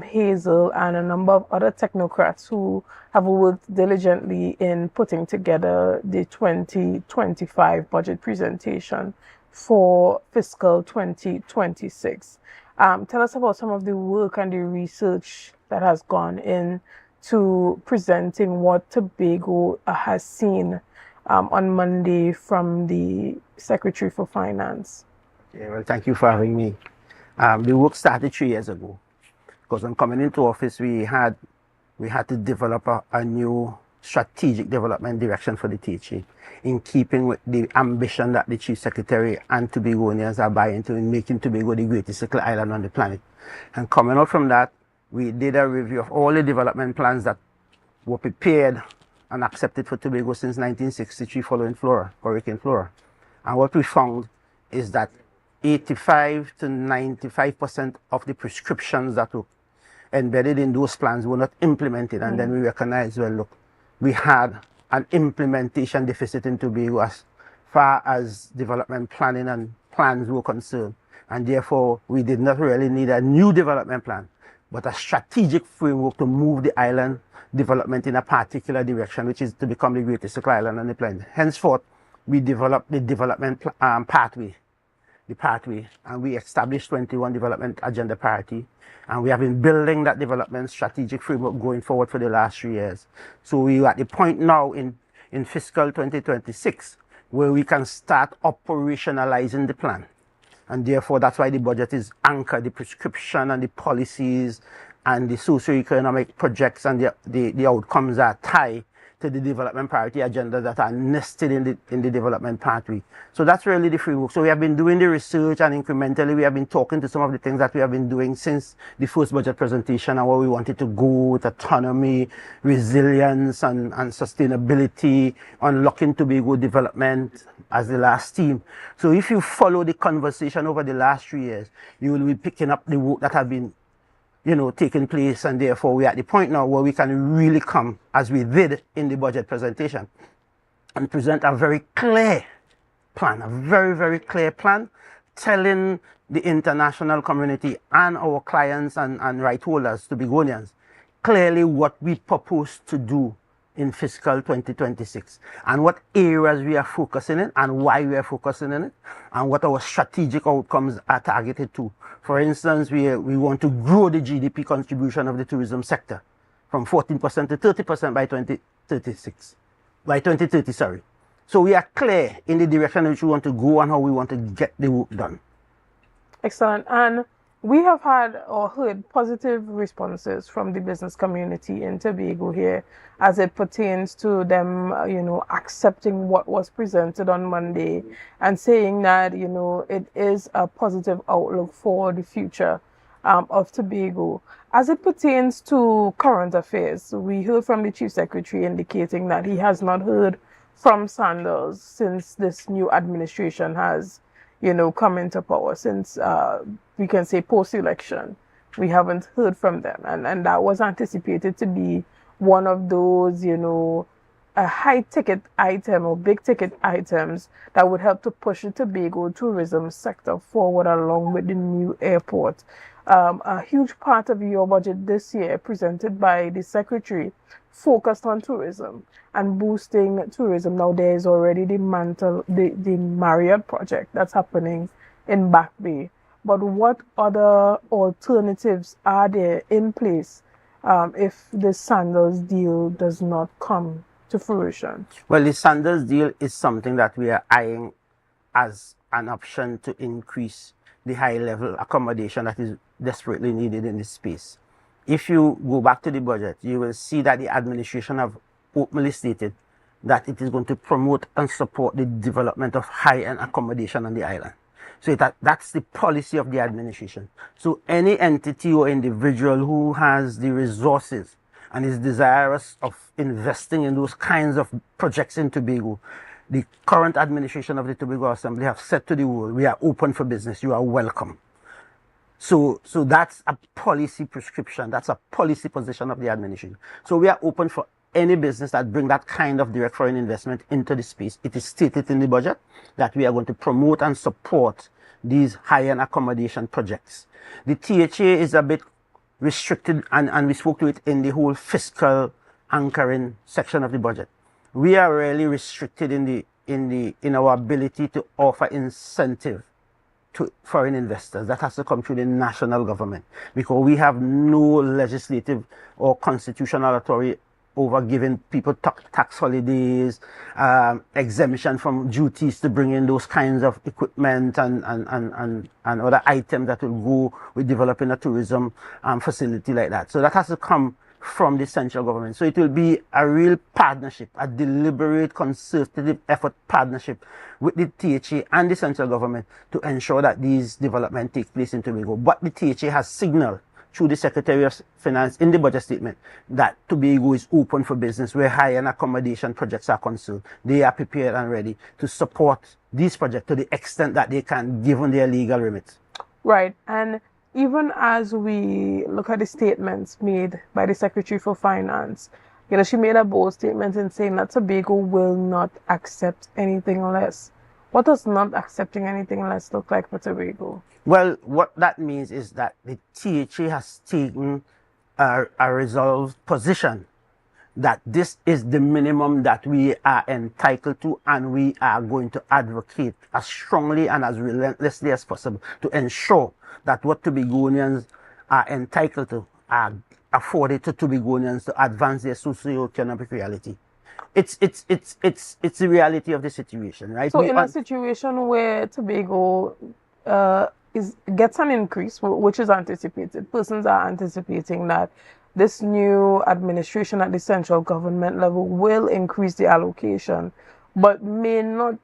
Hazel and a number of other technocrats who have worked diligently in putting together the 2025 budget presentation for fiscal 2026. Tell us about some of the work and the research that has gone into presenting what Tobago has seen on Monday from the Secretary for Finance.
Yeah, well, thank you for having me. The work started 3 years ago, because when coming into office, we had to develop a new strategic development direction for the THA, in keeping with the ambition that the Chief Secretary and Tobagonians are buying to in making Tobago the greatest little island on the planet. And coming out from that, we did a review of all the development plans that were prepared and accepted for Tobago since 1963 following Hurricane Flora. And what we found is that 85 to 95% of the prescriptions that were embedded in those plans were not implemented. And then we recognized, well, look, we had an implementation deficit in Tobago as far as development planning and plans were concerned. And therefore, we did not really need a new development plan, but a strategic framework to move the island development in a particular direction, which is to become the greatest little island on the planet. Henceforth, we developed the development pathway, and we established 21 development agenda priority, and we have been building that development strategic framework going forward for the last 3 years. So we are at the point now in fiscal 2026 where we can start operationalizing the plan. And therefore, that's why the budget is anchored, the prescription and the policies and the socio-economic projects and the outcomes are tied to the development priority agenda that are nested in the development pathway. So that's really the framework. So we have been doing the research, and incrementally we have been talking to some of the things that we have been doing since the first budget presentation and where we wanted to go with autonomy, resilience and sustainability, unlocking Tobago development as the last theme. So if you follow the conversation over the last 3 years, you will be picking up the work that have been taking place, and therefore we're at the point now where we can really come, as we did in the budget presentation, and present a very clear plan, a very, very clear plan, telling the international community and our clients and right holders, Tobagonians, clearly what we propose to do in fiscal 2026 and what areas we are focusing in and why we are focusing in it and what our strategic outcomes are targeted to. For instance, we want to grow the GDP contribution of the tourism sector from 14% to 30% by 2030, sorry. So we are clear in the direction in which we want to go and how we want to get the work done.
Excellent. And we have had or heard positive responses from the business community in Tobago here as it pertains to them, accepting what was presented on Monday and saying that, it is a positive outlook for the future of Tobago. As it pertains to current affairs, we heard from the Chief Secretary indicating that he has not heard from Sanders since this new administration has come into power, since we can say post-election. We haven't heard from them. And that was anticipated to be one of those, a high-ticket item or big-ticket items that would help to push the Tobago tourism sector forward along with the new airport. A huge part of your budget this year, presented by the Secretary, focused on tourism and boosting tourism. Now there is already the Marriott project that's happening in Back Bay. But what other alternatives are there in place if the Sanders deal does not come to fruition?
Well, the Sanders deal is something that we are eyeing as an option to increase the high-level accommodation that is desperately needed in this space. If you go back to the budget, you will see that the administration have openly stated that it is going to promote and support the development of high-end accommodation on the island. So that's the policy of the administration. So any entity or individual who has the resources and is desirous of investing in those kinds of projects in Tobago, the current administration of the Tobago Assembly have said to the world, we are open for business, you are welcome. So that's a policy prescription, that's a policy position of the administration. So we are open for any business that bring that kind of direct foreign investment into the space. It is stated in the budget that we are going to promote and support these high-end accommodation projects. The THA is a bit restricted, and we spoke to it in the whole fiscal anchoring section of the budget. We are really restricted in our ability to offer incentive to foreign investors. That has to come through the national government, because we have no legislative or constitutional authority over giving people tax holidays, exemption from duties to bring in those kinds of equipment and other items that will go with developing a tourism facility like that. So that has to come from the central government. So it will be a real partnership, a deliberate, concerted effort partnership with the THA and the central government to ensure that these developments take place in Tobago. But the THA has signaled through the Secretary of Finance in the budget statement that Tobago is open for business where high-end accommodation projects are concerned. They are prepared and ready to support these projects to the extent that they can, given their legal remits.
Right. And even as we look at the statements made by the Secretary for Finance, she made a bold statement in saying that Tobago will not accept anything less. What does not accepting anything less look like for Tobago?
Well, what that means is that the THA has taken a resolved position that this is the minimum that we are entitled to, and we are going to advocate as strongly and as relentlessly as possible to ensure that what Tobagonians are entitled to are afforded to Tobagonians to advance their socio-economic reality. It's the reality of the situation, right?
So in a situation where Tobago gets an increase, which is anticipated, persons are anticipating that this new administration at the central government level will increase the allocation, but may not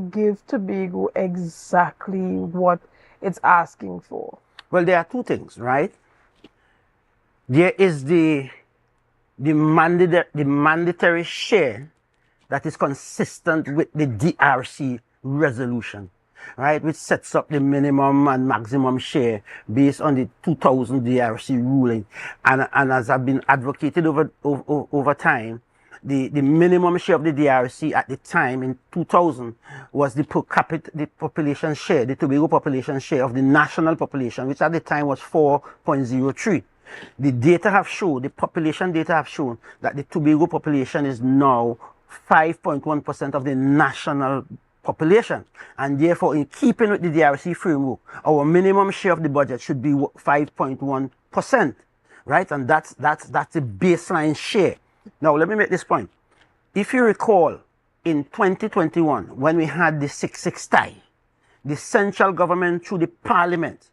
give Tobago exactly what it's asking for.
Well, there are two things, right? There is the mandatory share that is consistent with the DRC resolution, right, which sets up the minimum and maximum share based on the 2000 DRC ruling. And as I've been advocated over time, the minimum share of the DRC at the time in 2000 was the per capita, the population share, the Tobago population share of the national population, which at the time was 4.03. The data have shown, the population data have shown that the Tobago population is now 5.1% of the national population, and therefore in keeping with the DRC framework, our minimum share of the budget should be 5.1%, right? And that's the baseline share. Now let me make this point. If you recall, in 2021, when we had the 6-6 tie, the central government through the parliament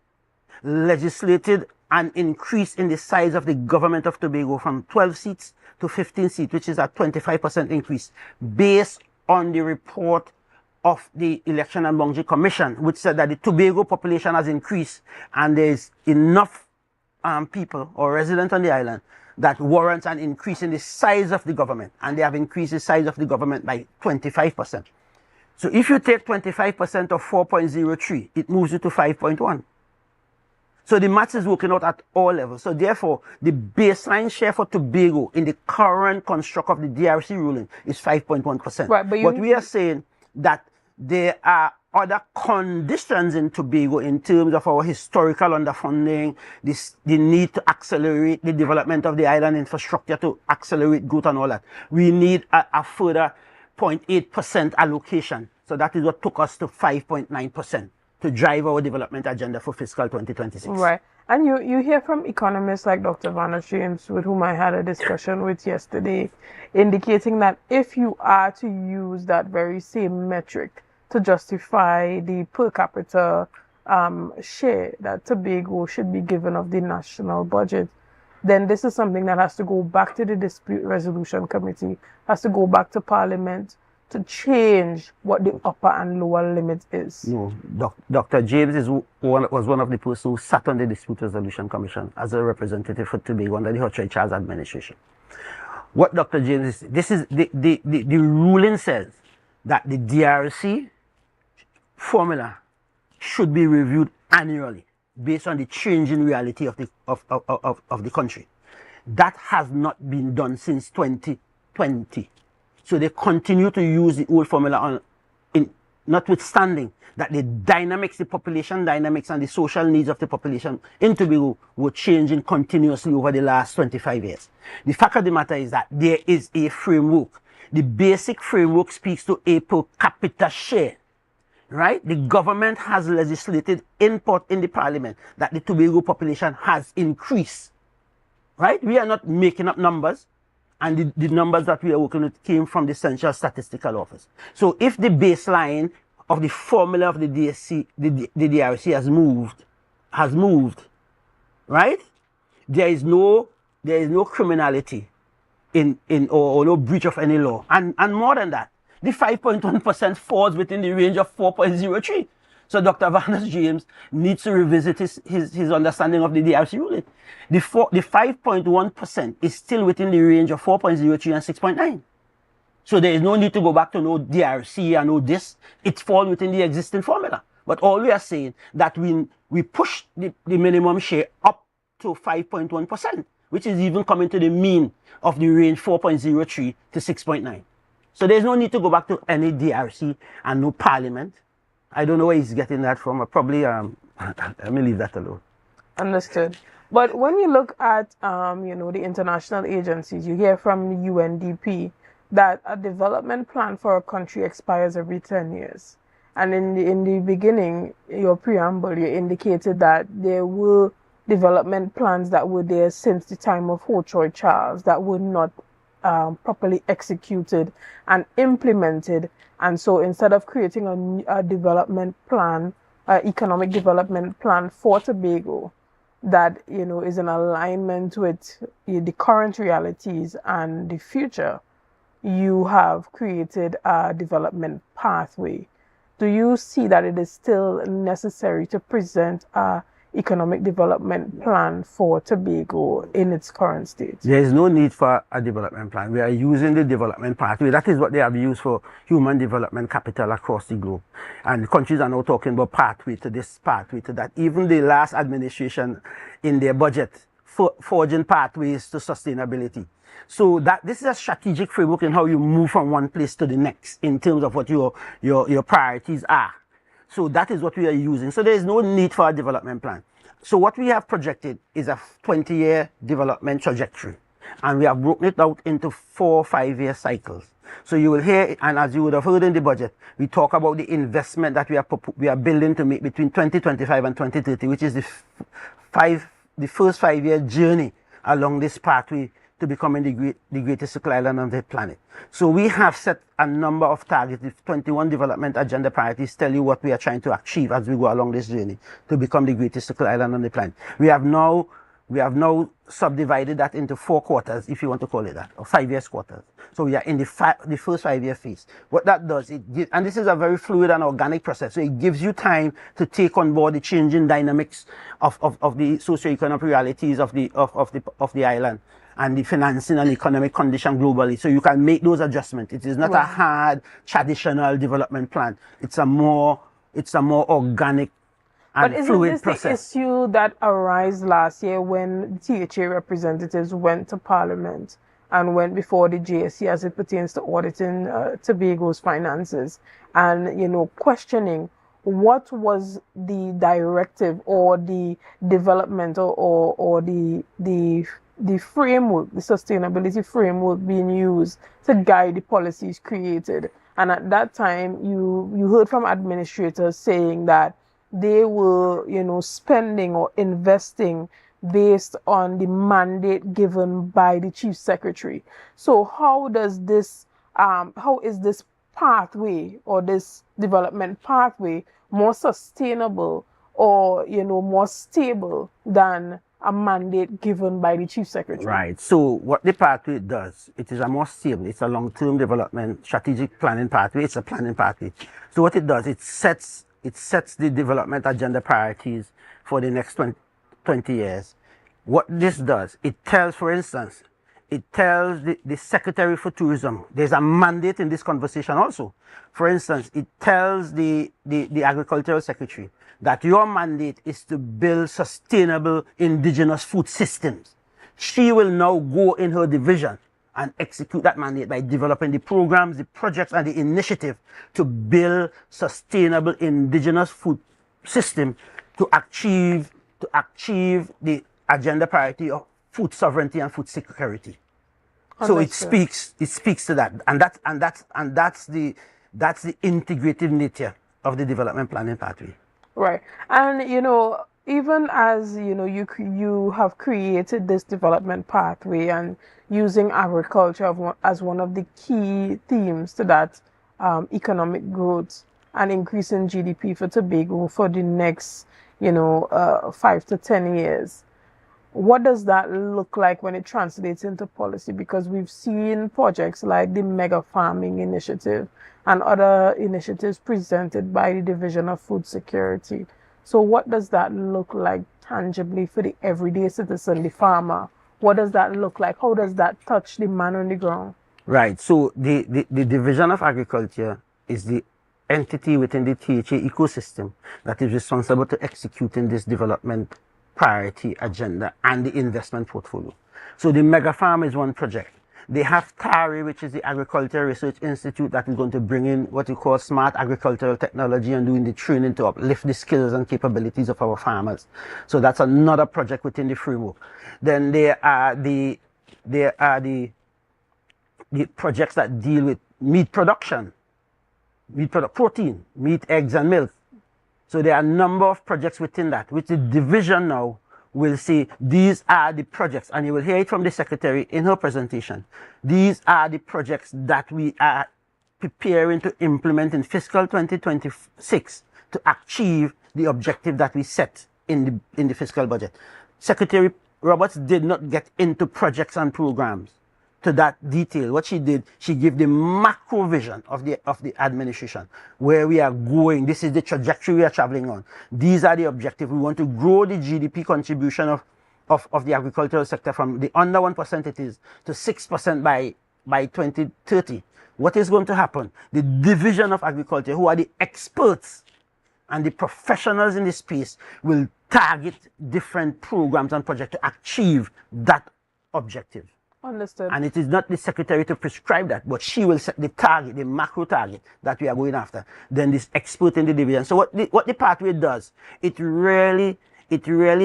legislated an increase in the size of the government of Tobago from 12 seats to 15 seats, which is a 25% increase, based on the report of the Election and Boundary Commission, which said that the Tobago population has increased and there is enough people or residents on the island that warrants an increase in the size of the government, and they have increased the size of the government by 25%. So if you take 25% of 4.03, it moves you to 5.1. So the maths is working out at all levels. So therefore, the baseline share for Tobago in the current construct of the DRC ruling is 5.1%.
Right,
but we are saying that there are other conditions in Tobago in terms of our historical underfunding, the need to accelerate the development of the island infrastructure to accelerate growth and all that. We need a further 0.8% allocation. So that is what took us to 5.9%. to drive our development agenda for fiscal 2026.
Right. And you hear from economists like Dr. Vanna James, with whom I had a discussion with yesterday, indicating that if you are to use that very same metric to justify the per capita share that Tobago should be given of the national budget, then this is something that has to go back to the Dispute Resolution Committee, has to go back to Parliament to change what the upper and lower limit is?
No, Dr. James was one of the persons who sat on the Dispute Resolution Commission as a representative for Tobago under the Richard Richards administration. What Dr. James is, the ruling says that the DRC formula should be reviewed annually based on the changing reality of the country. That has not been done since 2020. So they continue to use the old formula notwithstanding that the dynamics, the population dynamics and the social needs of the population in Tobago were changing continuously over the last 25 years. The fact of the matter is that there is a framework. The basic framework speaks to a per capita share. Right? The government has legislated in the parliament that the Tobago population has increased. Right? We are not making up numbers. And the numbers that we are working with came from the Central Statistical Office. So if the baseline of the formula of the DRC has moved, right? There is no criminality or no breach of any law. And more than that, the 5.1% falls within the range of 4.03. So Dr. Varnes James needs to revisit his understanding of the DRC ruling. The 5.1% is still within the range of 4.03 and 6.9. So there is no need to go back to no DRC and no this. It falls within the existing formula. But all we are saying that we push the minimum share up to 5.1%, which is even coming to the mean of the range 4.03 to 6.9. So there's no need to go back to any DRC and no parliament. I don't know where he's getting that from. Probably, let me leave that alone.
Understood. But when you look at, the international agencies, you hear from the UNDP that a development plan for a country expires every 10 years. And in the beginning, your preamble, you indicated that there were development plans that were there since the time of Ho Choi Charles that were not properly executed and implemented. And so instead of creating a development plan, economic development plan for Tobago that, is in alignment with the current realities and the future, you have created a development pathway. Do you see that it is still necessary to present a economic development plan for Tobago in its current state?
There is no need for a development plan. We are using the development pathway. That is what they have used for human development capital across the globe. And the countries are now talking about pathway to this, pathway to that. Even the last administration in their budget forging pathways to sustainability. So this is a strategic framework in how you move from one place to the next in terms of what your priorities are. So that is what we are using. So there is no need for a development plan. So what we have projected is a 20-year development trajectory. And we have broken it out into 4 5-year cycles. So you will hear, and as you would have heard in the budget, we talk about the investment that we are building to make between 2025 and 2030, which is the first 5-year journey along this pathway to becoming the greatest circle island on the planet. So we have set a number of targets. The 21 development agenda priorities tell you what we are trying to achieve as we go along this journey to become the greatest circle island on the planet. We have now subdivided that into 4 quarters, if you want to call it that, or 5 years quarters. So we are in the first 5-year phase. What that does, and this is a very fluid and organic process, so it gives you time to take on board the changing dynamics of the socioeconomic realities of the island and the financing and economic condition globally. So you can make those adjustments. It is not a hard, traditional development plan. It's a more organic and fluid process. But isn't this the
issue that arose last year when THA representatives went to Parliament and went before the JSC as it pertains to auditing Tobago's finances and, questioning what was the directive or the development or the framework, the sustainability framework being used to guide the policies created. And at that time, you heard from administrators saying that they were, spending or investing based on the mandate given by the chief secretary. So how is this pathway or this development pathway more sustainable or, more stable than a mandate given by the chief secretary.
Right. So what the pathway does, it is a more stable, it's a long-term development, strategic planning pathway, it's a planning pathway. So what it does, it sets the development agenda priorities for the next 20 years. What this does, it tells, for instance, it tells the Secretary for Tourism, there's a mandate in this conversation also. For instance, it tells the Agricultural Secretary that your mandate is to build sustainable indigenous food systems. She will now go in her division and execute that mandate by developing the programs, the projects, and the initiative to build sustainable indigenous food system to achieve the agenda priority of food sovereignty and food security. So it speaks to that, and that's the integrative nature of the development planning pathway.
Right. And, you know, even as, you know, you have created this development pathway and using agriculture as one of the key themes to that economic growth and increasing GDP for Tobago for the next, you know, 5 to 10 years. What does that look like when it translates into policy? Because we've seen projects like the Mega Farming Initiative and other initiatives presented by the Division of Food Security. So what does that look like tangibly for the everyday citizen, the farmer? What does that look like? How does that touch the man on the ground?
Right. So the Division of Agriculture is the entity within the THA ecosystem that is responsible to executing this development priority agenda and the investment portfolio. So the Mega Farm is one project. They have TARI, which is the Agricultural Research Institute, that is going to bring in what we call smart agricultural technology and doing the training to uplift the skills and capabilities of our farmers. So that's another project within the framework. Then there are the projects that deal with meat production, protein, meat, eggs, and milk. So there are a number of projects within that, which the division now will say, these are the projects, and you will hear it from the secretary in her presentation. These are the projects that we are preparing to implement in fiscal 2026 to achieve the objective that we set in the fiscal budget. Secretary Roberts did not get into projects and programs to that detail. What she did, she gave the macro vision of the administration, where we are going. This is the trajectory we are traveling on. These are the objectives. We want to grow the GDP contribution of the agricultural sector from the under 1% it is to 6% by 2030. What is going to happen? The Division of Agriculture, who are the experts and the professionals in this space, will target different programs and projects to achieve that objective.
Understood.
And it is not the secretary to prescribe that, but she will set the target, the macro target that we are going after. Then this expert in the division. So what the pathway does, it really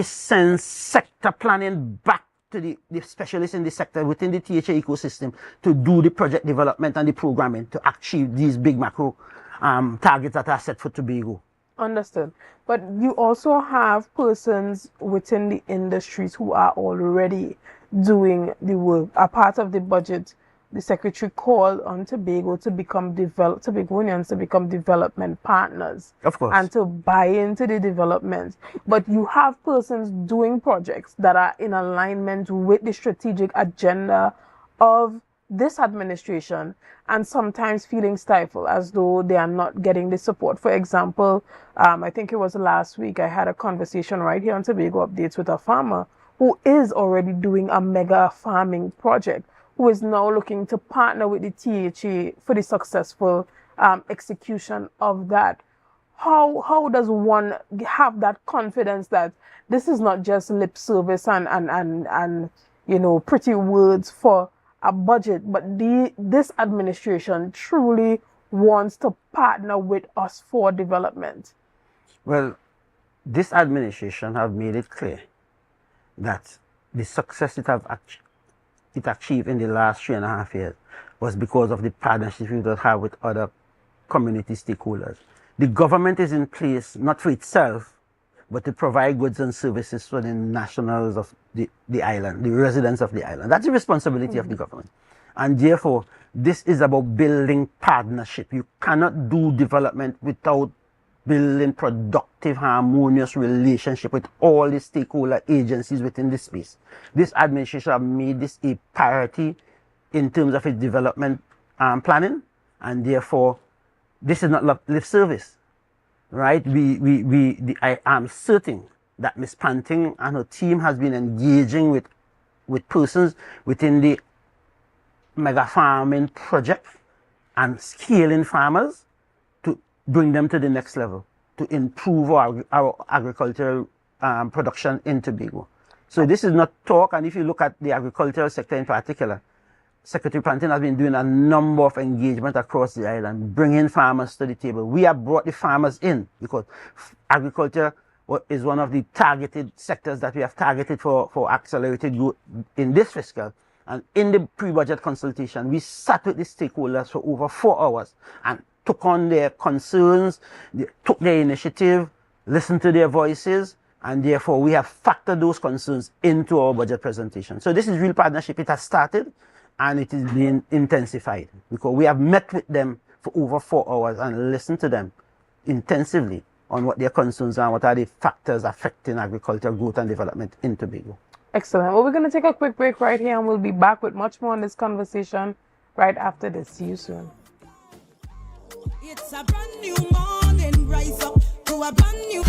sends sector planning back to the specialists in the sector within the THA ecosystem to do the project development and the programming to achieve these big macro targets that are set for Tobago.
Understood. But you also have persons within the industries who are already doing the work. A part of the budget, the secretary called on Tobago to become Tobagoans to become development partners.
Of course.
And to buy into the development. But you have persons doing projects that are in alignment with the strategic agenda of this administration and sometimes feeling stifled as though they are not getting the support. For example, I think it was last week I had a conversation right here on Tobago Updates with a farmer who is already doing a mega farming project, who is now looking to partner with the THA for the successful execution of that. How does one have that confidence that this is not just lip service and you know, pretty words for a budget, but this administration truly wants to partner with us for development?
Well, this administration have made it clear that the success it achieved in the last 3.5 years was because of the partnership we have with other community stakeholders. The government is in place not for itself, but to provide goods and services for the nationals of the island, the residents of the island. That's the responsibility of the government. And therefore, this is about building partnership. You cannot do development without building productive, harmonious relationship with all the stakeholder agencies within this space. This administration have made this a priority in terms of its development planning, and therefore this is not lip service, right? I am certain that Ms. Panting and her team has been engaging with persons within the mega farming project and scaling farmers to bring them to the next level, to improve our agricultural production in Tobago. So this is not talk, and if you look at the agricultural sector in particular, Secretary Panting has been doing a number of engagement across the island, bringing farmers to the table. We have brought the farmers in because agriculture is one of the targeted sectors that we have targeted for accelerated growth in this fiscal. And in the pre-budget consultation, we sat with the stakeholders for over 4 hours and took on their concerns, took their initiative, listened to their voices, and therefore we have factored those concerns into our budget presentation. So this is real partnership. It has started and it is being intensified because we have met with them for over 4 hours and listened to them intensively on what their concerns are, what are the factors affecting agricultural growth and development in Tobago.
Excellent. Well, we're going to take a quick break right here and we'll be back with much more on this conversation right after this. See you soon.
It's a brand new morning, rise up to a brand new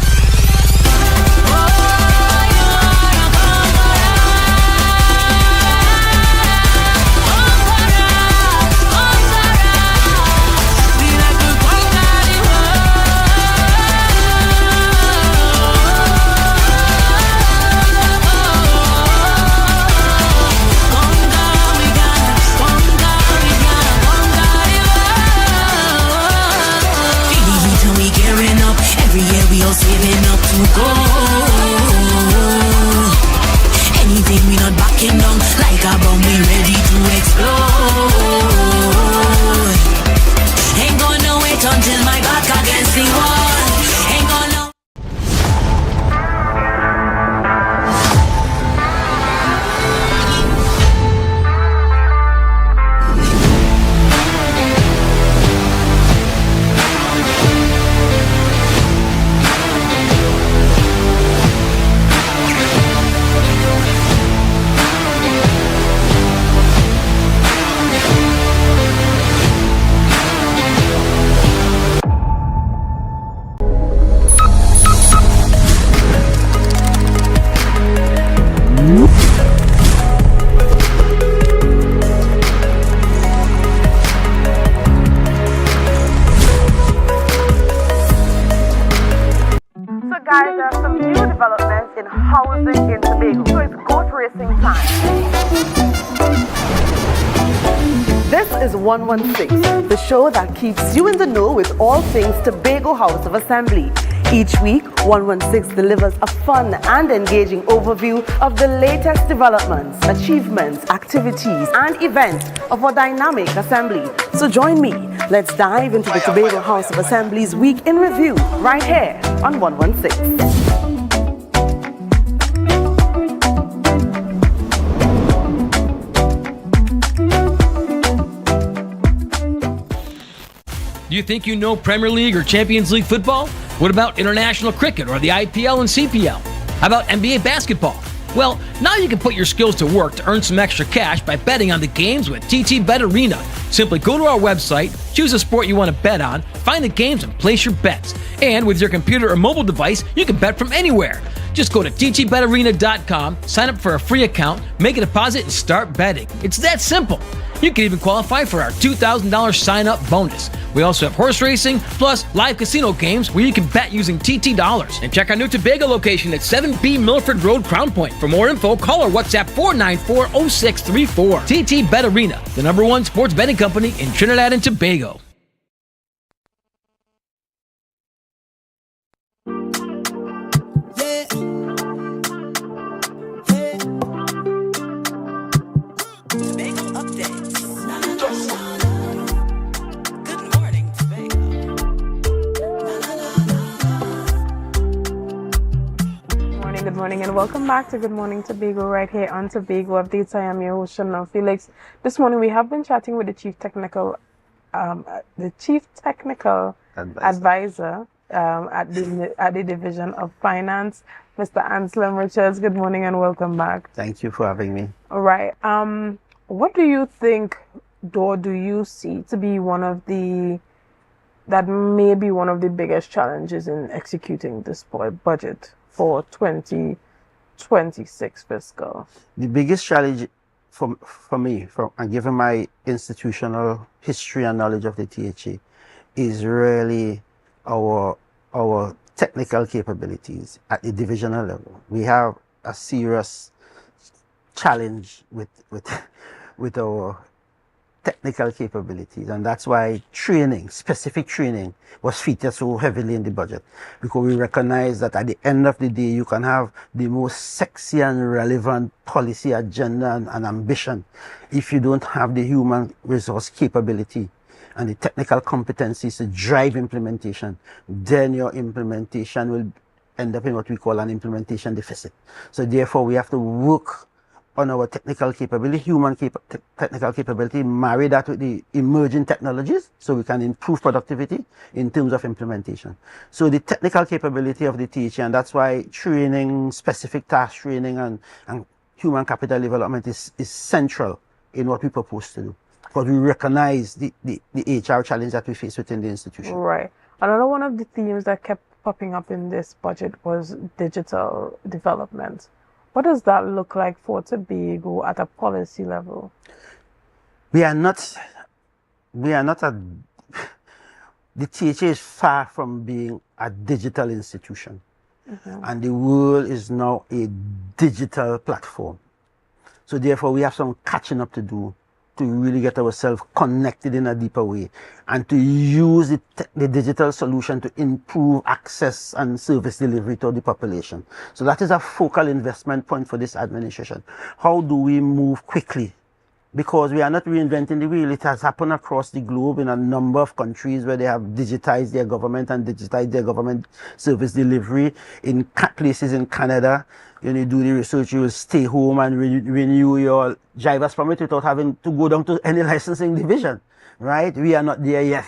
saving up to go. Anything we not backing down, like a bomb we ready to explode. Ain't gonna wait until my back against the wall. Ain't gonna.
Guys, there are some new developments in housing in Tobago, so it's goat racing time. This is 116, the show that keeps you in the know with all things Tobago House of Assembly. Each week, 116 delivers a fun and engaging overview of the latest developments, achievements, activities, and events of our dynamic assembly. So join me. Let's dive into the Tobago House of Assembly's Week in Review right here on 116.
Do you think you know Premier League or Champions League football? What about international cricket or the IPL and CPL? How about NBA basketball? Well, now you can put your skills to work to earn some extra cash by betting on the games with TT Bet Arena. Simply go to our website, choose a sport you want to bet on, find the games and place your bets. And with your computer or mobile device, you can bet from anywhere. Just go to ttbetarena.com, sign up for a free account, make a deposit, and start betting. It's that simple. You can even qualify for our $2,000 sign-up bonus. We also have horse racing, plus live casino games where you can bet using TT dollars. And check our new Tobago location at 7B Milford Road, Crown Point. For more info, call or WhatsApp 494-0634. TT Bet Arena, the #1 sports betting company in Trinidad and Tobago.
Good morning and welcome back to Good Morning Tobago right here on Tobago Updates. I am your host, Chanel Felix. This morning we have been chatting with the Chief Technical Advisor at the Division of Finance, Mr. Anselm Richards. Good morning and welcome back.
Thank you for having me.
All right. What do you think, or do you see to be that may be one of the biggest challenges in executing this budget for 2026 fiscal?
The biggest challenge for me, and given my institutional history and knowledge of the THA, is really our technical capabilities at the divisional level. We have a serious challenge with our technical capabilities, and that's why specific training was featured so heavily in the budget, because we recognize that at the end of the day you can have the most sexy and relevant policy agenda and ambition. If you don't have the human resource capability and the technical competencies to drive implementation, then your implementation will end up in what we call an implementation deficit. So therefore we have to work on our technical capability, technical capability, marry that with the emerging technologies so we can improve productivity in terms of implementation. So the technical capability of the THA, and that's why training, specific task training and human capital development is central in what we propose to do, because we recognize the HR challenge that we face within the institution.
Right. Another one of the themes that kept popping up in this budget was digital development. What does that look like for Tobago at a policy level?
The THA is far from being a digital institution. And the world is now a digital platform. So therefore we have some catching up to do to really get ourselves connected in a deeper way, and to use the digital solution to improve access and service delivery to the population. So that is a focal investment point for this administration. How do we move quickly? Because we are not reinventing the wheel. It has happened across the globe in a number of countries where they have digitized their government and digitized their government service delivery. In places in Canada, when you do the research, you will stay home and renew your driver's permit without having to go down to any licensing division, right? We are not there yet.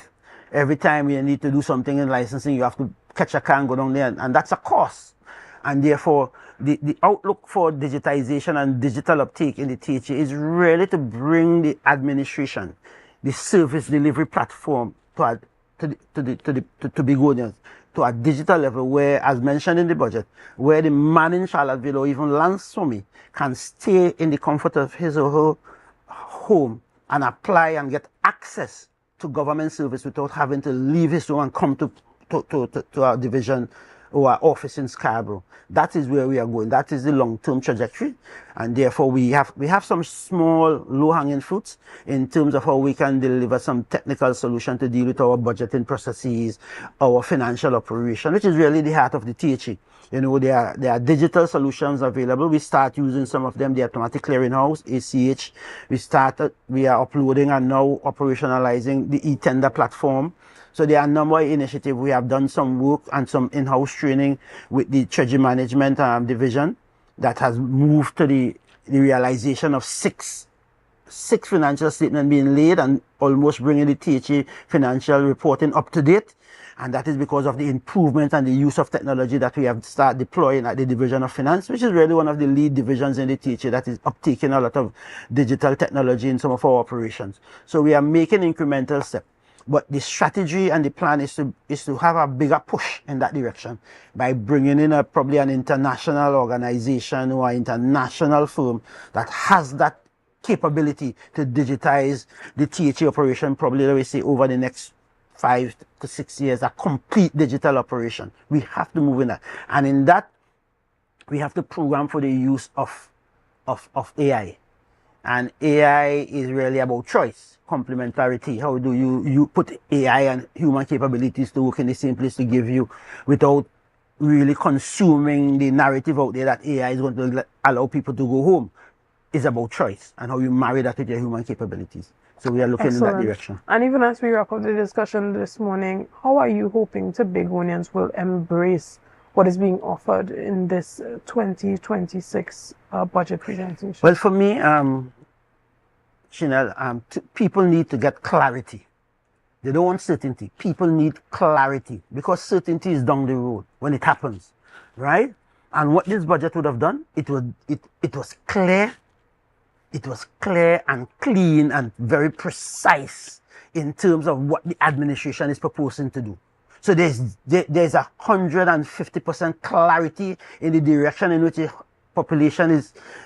Every time you need to do something in licensing, you have to catch a car and go down there, and that's a cost. And therefore, the outlook for digitization and digital uptake in the THA is really to bring the administration, the service delivery platform to Tobagonians, to a digital level where, as mentioned in the budget, where the man in Charlottesville or even Lansome can stay in the comfort of his or her home and apply and get access to government service without having to leave his home and come to our division or our office in Scarborough. That is where we are going. That is the long-term trajectory, and therefore we have some small low-hanging fruits in terms of how we can deliver some technical solution to deal with our budgeting processes, our financial operation, which is really the heart of the THA. You know, there are digital solutions available. We start using some of them, the automatic clearinghouse, ACH. We are uploading and now operationalizing the e-tender platform. So there are a number of initiatives. We have done some work and some in-house training with the Treasury Management Division that has moved to the realization of six financial statements being laid and almost bringing the THA financial reporting up to date. And that is because of the improvement and the use of technology that we have started deploying at the Division of Finance, which is really one of the lead divisions in the THA that is uptaking a lot of digital technology in some of our operations. So we are making incremental steps. But the strategy and the plan is to have a bigger push in that direction by bringing in probably an international organization or an international firm that has that capability to digitize the THA operation, probably, let me say, over the next 5 to 6 years, a complete digital operation. We have to move in that. And in that, we have to program for the use of AI. And AI is really about choice, complementarity. How do you put AI and human capabilities to work in the same place to give you without really consuming the narrative out there that AI is going to allow people to go home? It's about choice and how you marry that with your human capabilities. So we are looking in that direction.
And even as we wrap up the discussion this morning, how are you hoping Tobagonians will embrace what is being offered in this 2026 budget presentation?
Well, for me, Chanel, people need to get clarity They don't want certainty. People need clarity because certainty is down the road when it happens, right? And what this budget would have done, it was clear. It was clear and clean and very precise in terms of what the administration is proposing to do. So there's 150% clarity in the direction in which the population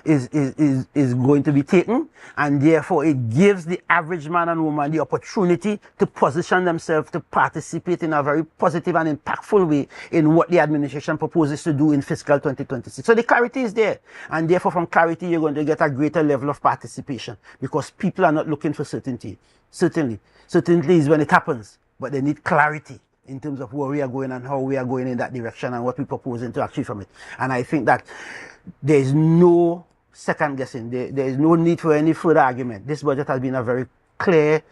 is going to be taken, and therefore it gives the average man and woman the opportunity to position themselves to participate in a very positive and impactful way in what the administration proposes to do in fiscal 2026. So the clarity is there, and therefore from clarity you're going to get a greater level of participation because people are not looking for certainty. Certainty is when it happens, but they need clarity in terms of where we are going and how we are going in that direction and what we're proposing to achieve from it. And I think that there is no second guessing. There is no need for any further argument. This budget has been a very clear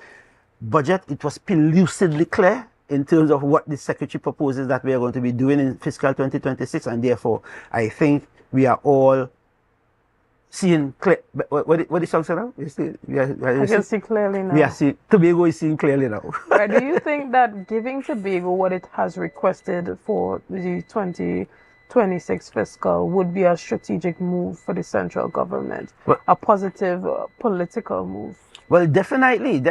budget. It was lucidly clear in terms of what the Secretary proposes that we are going to be doing in fiscal 2026, and therefore I think we are all seeing clear. What the song say now?
I can see clearly now.
Tobago is seeing clearly now.
Right, do you think that giving Tobago what it has requested for the 2026 fiscal would be a strategic move for the central government, a positive political move?
Well, definitely.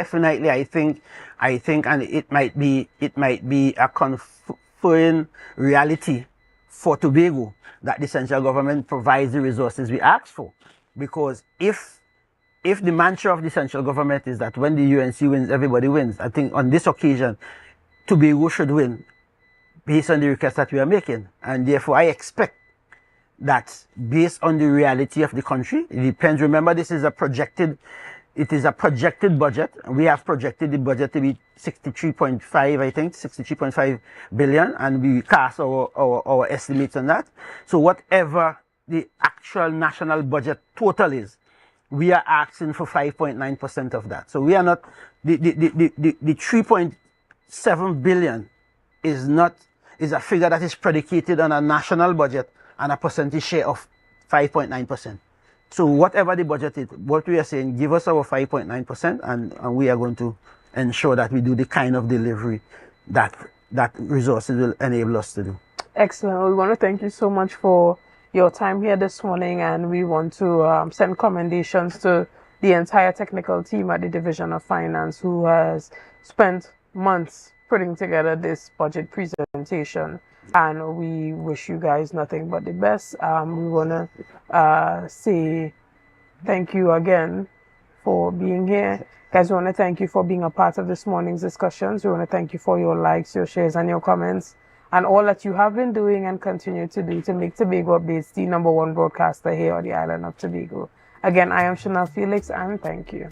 I think, and it might be a confirming reality for Tobago that the central government provides the resources we ask for. Because if the mantra of the central government is that when the UNC wins, everybody wins, I think on this occasion, Tobago should win based on the request that we are making. And therefore, I expect that based on the reality of the country, it depends. Remember, it is a projected budget. We have projected the budget to be 63.5 billion, and we cast our estimates on that. So whatever the actual national budget total is, we are asking for 5.9% of that. So we are not, the 3.7 billion is a figure that is predicated on a national budget and a percentage share of 5.9%. So whatever the budget is, what we are saying, give us our 5.9% and we are going to ensure that we do the kind of delivery that resources will enable us to do.
Excellent. We want to thank you so much for your time here this morning, and we want to send commendations to the entire technical team at the Division of Finance who has spent months putting together this budget presentation, and we wish you guys nothing but the best. We want to say thank you again for being here. Guys, we want to thank you for being a part of this morning's discussions. We want to thank you for your likes, your shares, and your comments, and all that you have been doing and continue to do to make Tobago Updates the #1 broadcaster here on the island of Tobago. Again, I am Chanel Felix, and thank you.